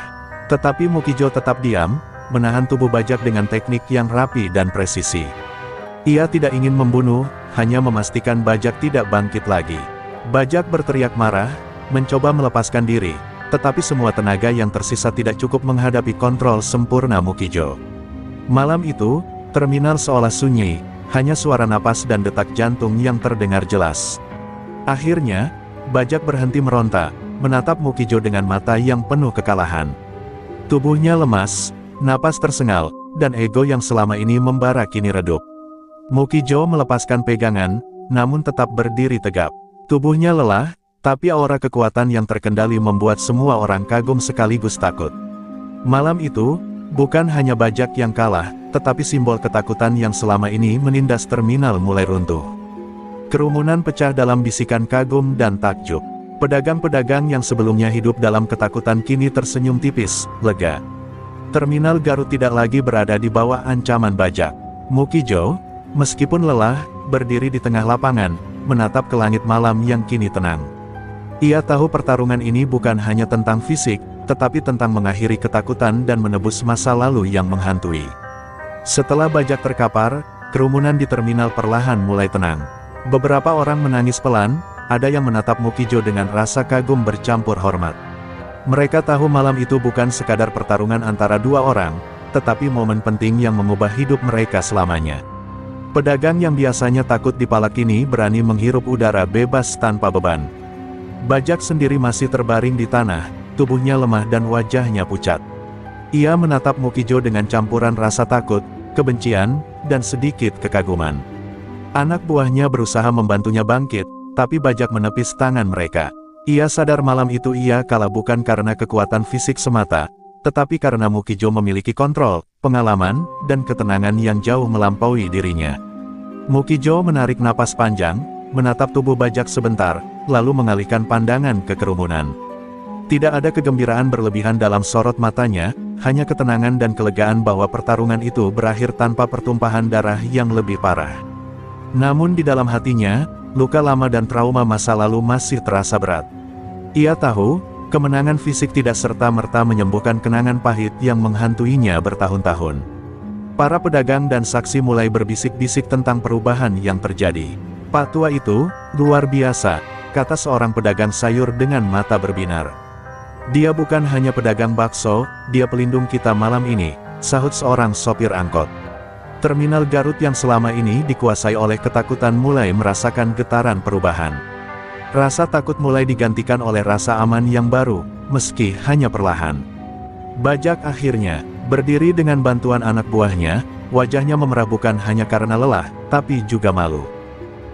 [SPEAKER 1] Tetapi Mukijo tetap diam, menahan tubuh Bajak dengan teknik yang rapi dan presisi. Ia tidak ingin membunuh, hanya memastikan Bajak tidak bangkit lagi. Bajak berteriak marah, mencoba melepaskan diri, tetapi semua tenaga yang tersisa tidak cukup menghadapi kontrol sempurna Mukijo. Malam itu, terminal seolah sunyi, hanya suara napas dan detak jantung yang terdengar jelas. Akhirnya, Bajak berhenti meronta, menatap Mukijo dengan mata yang penuh kekalahan. Tubuhnya lemas, napas tersengal, dan ego yang selama ini membara kini redup. Mukijo melepaskan pegangan, namun tetap berdiri tegap. Tubuhnya lelah, tapi aura kekuatan yang terkendali membuat semua orang kagum sekaligus takut. Malam itu, bukan hanya Bajak yang kalah, tetapi simbol ketakutan yang selama ini menindas terminal mulai runtuh. Kerumunan pecah dalam bisikan kagum dan takjub. Pedagang-pedagang yang sebelumnya hidup dalam ketakutan kini tersenyum tipis, lega. Terminal Garut tidak lagi berada di bawah ancaman Bajak. Mukijo, meskipun lelah, berdiri di tengah lapangan, menatap ke langit malam yang kini tenang. Ia tahu pertarungan ini bukan hanya tentang fisik, tetapi tentang mengakhiri ketakutan dan menebus masa lalu yang menghantui. Setelah Bajak terkapar, kerumunan di terminal perlahan mulai tenang. Beberapa orang menangis pelan, ada yang menatap Mukijo dengan rasa kagum bercampur hormat. Mereka tahu malam itu bukan sekadar pertarungan antara dua orang, tetapi momen penting yang mengubah hidup mereka selamanya. Pedagang yang biasanya takut dipalak kini berani menghirup udara bebas tanpa beban. Bajak sendiri masih terbaring di tanah, tubuhnya lemah dan wajahnya pucat. Ia menatap Mukijo dengan campuran rasa takut, kebencian, dan sedikit kekaguman. Anak buahnya berusaha membantunya bangkit, tapi Bajak menepis tangan mereka. Ia sadar malam itu ia kalah bukan karena kekuatan fisik semata, tetapi karena Mukijo memiliki kontrol, pengalaman, dan ketenangan yang jauh melampaui dirinya. Mukijo menarik napas panjang, menatap tubuh Bajak sebentar, lalu mengalihkan pandangan ke kerumunan. Tidak ada kegembiraan berlebihan dalam sorot matanya, hanya ketenangan dan kelegaan bahwa pertarungan itu berakhir tanpa pertumpahan darah yang lebih parah. Namun di dalam hatinya, luka lama dan trauma masa lalu masih terasa berat. Ia tahu, kemenangan fisik tidak serta-merta menyembuhkan kenangan pahit yang menghantuinya bertahun-tahun. Para pedagang dan saksi mulai berbisik-bisik tentang perubahan yang terjadi. "Pak tua itu, luar biasa," kata seorang pedagang sayur dengan mata berbinar. "Dia bukan hanya pedagang bakso, dia pelindung kita malam ini," sahut seorang sopir angkot. Terminal Garut yang selama ini dikuasai oleh ketakutan mulai merasakan getaran perubahan. Rasa takut mulai digantikan oleh rasa aman yang baru, meski hanya perlahan. Bajak akhirnya berdiri dengan bantuan anak buahnya, wajahnya memerah bukan hanya karena lelah, tapi juga malu.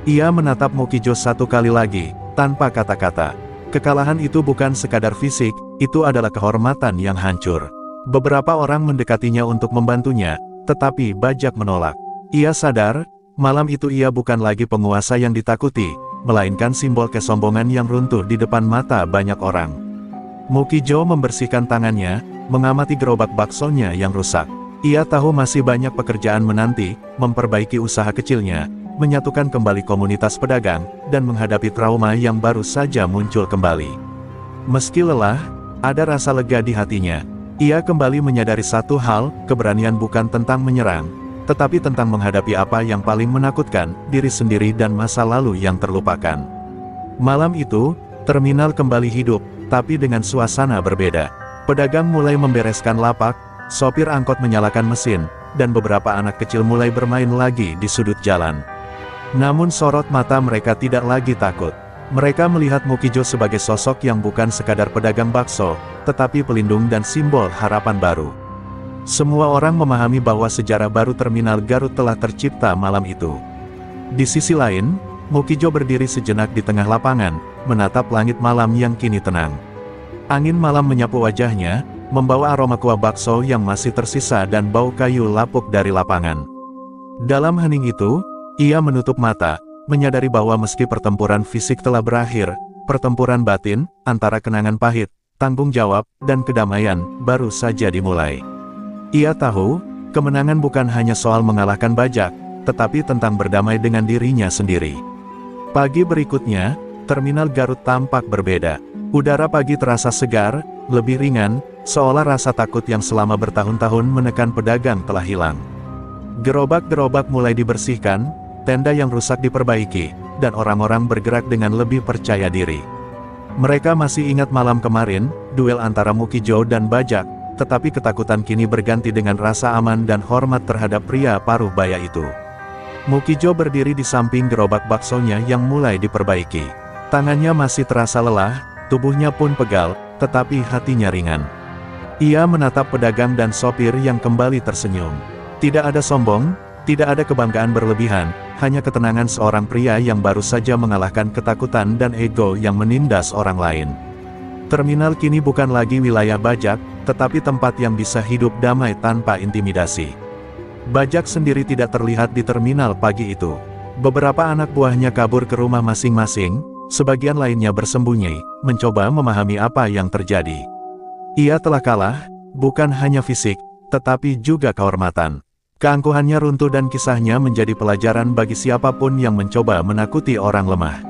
[SPEAKER 1] Ia menatap Mukijo satu kali lagi, tanpa kata-kata. Kekalahan itu bukan sekadar fisik, itu adalah kehormatan yang hancur. Beberapa orang mendekatinya untuk membantunya, tetapi Bajak menolak. Ia sadar, malam itu ia bukan lagi penguasa yang ditakuti, melainkan simbol kesombongan yang runtuh di depan mata banyak orang. Mukijo membersihkan tangannya, mengamati gerobak baksonya yang rusak. Ia tahu masih banyak pekerjaan menanti, memperbaiki usaha kecilnya, menyatukan kembali komunitas pedagang, dan menghadapi trauma yang baru saja muncul kembali. Meski lelah, ada rasa lega di hatinya. Ia kembali menyadari satu hal, keberanian bukan tentang menyerang, tetapi tentang menghadapi apa yang paling menakutkan, diri sendiri dan masa lalu yang terlupakan. Malam itu, terminal kembali hidup, tapi dengan suasana berbeda. Pedagang mulai membereskan lapak, sopir angkot menyalakan mesin, dan beberapa anak kecil mulai bermain lagi di sudut jalan. Namun sorot mata mereka tidak lagi takut. Mereka melihat Mukijo sebagai sosok yang bukan sekadar pedagang bakso, tetapi pelindung dan simbol harapan baru. Semua orang memahami bahwa sejarah baru terminal Garut telah tercipta malam itu. Di sisi lain, Mukijo berdiri sejenak di tengah lapangan, menatap langit malam yang kini tenang. Angin malam menyapu wajahnya, membawa aroma kuah bakso yang masih tersisa dan bau kayu lapuk dari lapangan. Dalam hening itu, ia menutup mata, menyadari bahwa meski pertempuran fisik telah berakhir, pertempuran batin, antara kenangan pahit, tanggung jawab, dan kedamaian, baru saja dimulai. Ia tahu, kemenangan bukan hanya soal mengalahkan Bajak, tetapi tentang berdamai dengan dirinya sendiri. Pagi berikutnya, terminal Garut tampak berbeda. Udara pagi terasa segar, lebih ringan, seolah rasa takut yang selama bertahun-tahun menekan pedagang telah hilang. Gerobak-gerobak mulai dibersihkan, tenda yang rusak diperbaiki, dan orang-orang bergerak dengan lebih percaya diri. Mereka masih ingat malam kemarin, duel antara Mukijo dan Bajak, tetapi ketakutan kini berganti dengan rasa aman dan hormat terhadap pria paruh baya itu. Mukijo berdiri di samping gerobak baksonya yang mulai diperbaiki. Tangannya masih terasa lelah, tubuhnya pun pegal, tetapi hatinya ringan. Ia menatap pedagang dan sopir yang kembali tersenyum. Tidak ada sombong, tidak ada kebanggaan berlebihan, hanya ketenangan seorang pria yang baru saja mengalahkan ketakutan dan ego yang menindas orang lain. Terminal kini bukan lagi wilayah Bajak, tetapi tempat yang bisa hidup damai tanpa intimidasi. Bajak sendiri tidak terlihat di terminal pagi itu. Beberapa anak buahnya kabur ke rumah masing-masing, sebagian lainnya bersembunyi, mencoba memahami apa yang terjadi. Ia telah kalah, bukan hanya fisik, tetapi juga kehormatan. Keangkuhannya runtuh dan kisahnya menjadi pelajaran bagi siapapun yang mencoba menakuti orang lemah.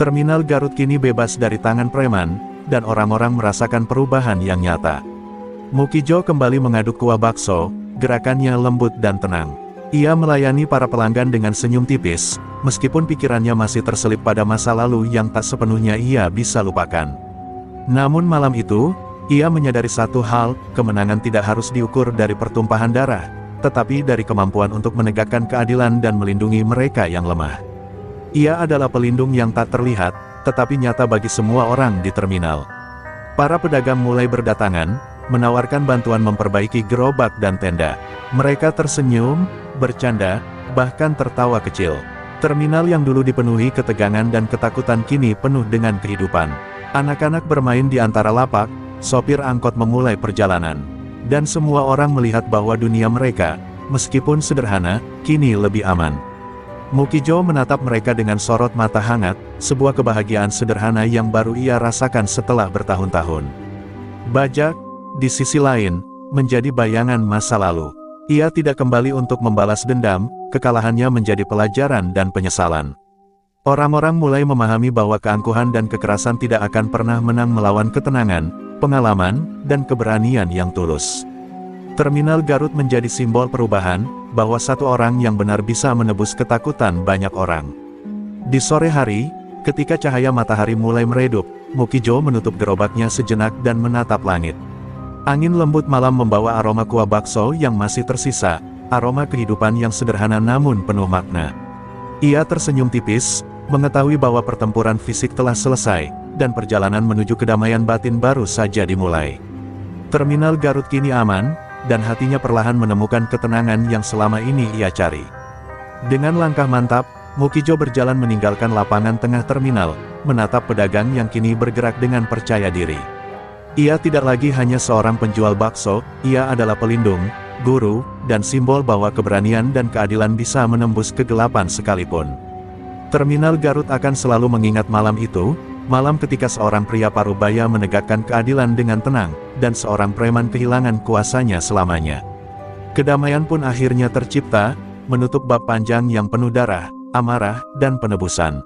[SPEAKER 1] Terminal Garut kini bebas dari tangan preman, dan orang-orang merasakan perubahan yang nyata. Mukijo kembali mengaduk kuah bakso, gerakannya lembut dan tenang. Ia melayani para pelanggan dengan senyum tipis, meskipun pikirannya masih terselip pada masa lalu yang tak sepenuhnya ia bisa lupakan. Namun malam itu, ia menyadari satu hal, kemenangan tidak harus diukur dari pertumpahan darah, tetapi dari kemampuan untuk menegakkan keadilan dan melindungi mereka yang lemah. Ia adalah pelindung yang tak terlihat, tetapi nyata bagi semua orang di terminal. Para pedagang mulai berdatangan, menawarkan bantuan memperbaiki gerobak dan tenda. Mereka tersenyum, bercanda, bahkan tertawa kecil. Terminal yang dulu dipenuhi ketegangan dan ketakutan kini penuh dengan kehidupan. Anak-anak bermain di antara lapak, sopir angkot memulai perjalanan. Dan semua orang melihat bahwa dunia mereka, meskipun sederhana, kini lebih aman. Mukijo menatap mereka dengan sorot mata hangat, sebuah kebahagiaan sederhana yang baru ia rasakan setelah bertahun-tahun. Bajak, di sisi lain, menjadi bayangan masa lalu. Ia tidak kembali untuk membalas dendam, kekalahannya menjadi pelajaran dan penyesalan. Orang-orang mulai memahami bahwa keangkuhan dan kekerasan tidak akan pernah menang melawan ketenangan, pengalaman, dan keberanian yang tulus. Terminal Garut menjadi simbol perubahan, bahwa satu orang yang benar bisa menebus ketakutan banyak orang. Di sore hari, ketika cahaya matahari mulai meredup, Mukijo menutup gerobaknya sejenak dan menatap langit. Angin lembut malam membawa aroma kuah bakso yang masih tersisa, aroma kehidupan yang sederhana namun penuh makna. Ia tersenyum tipis, mengetahui bahwa pertempuran fisik telah selesai, dan perjalanan menuju kedamaian batin baru saja dimulai. Terminal Garut kini aman, dan hatinya perlahan menemukan ketenangan yang selama ini ia cari. Dengan langkah mantap, Mukijo berjalan meninggalkan lapangan tengah terminal, menatap pedagang yang kini bergerak dengan percaya diri. Ia tidak lagi hanya seorang penjual bakso, ia adalah pelindung, guru, dan simbol bahwa keberanian dan keadilan bisa menembus kegelapan sekalipun. Terminal Garut akan selalu mengingat malam itu, malam ketika seorang pria parubaya menegakkan keadilan dengan tenang, dan seorang preman kehilangan kuasanya selamanya. Kedamaian pun akhirnya tercipta, menutup bab panjang yang penuh darah, amarah, dan penebusan.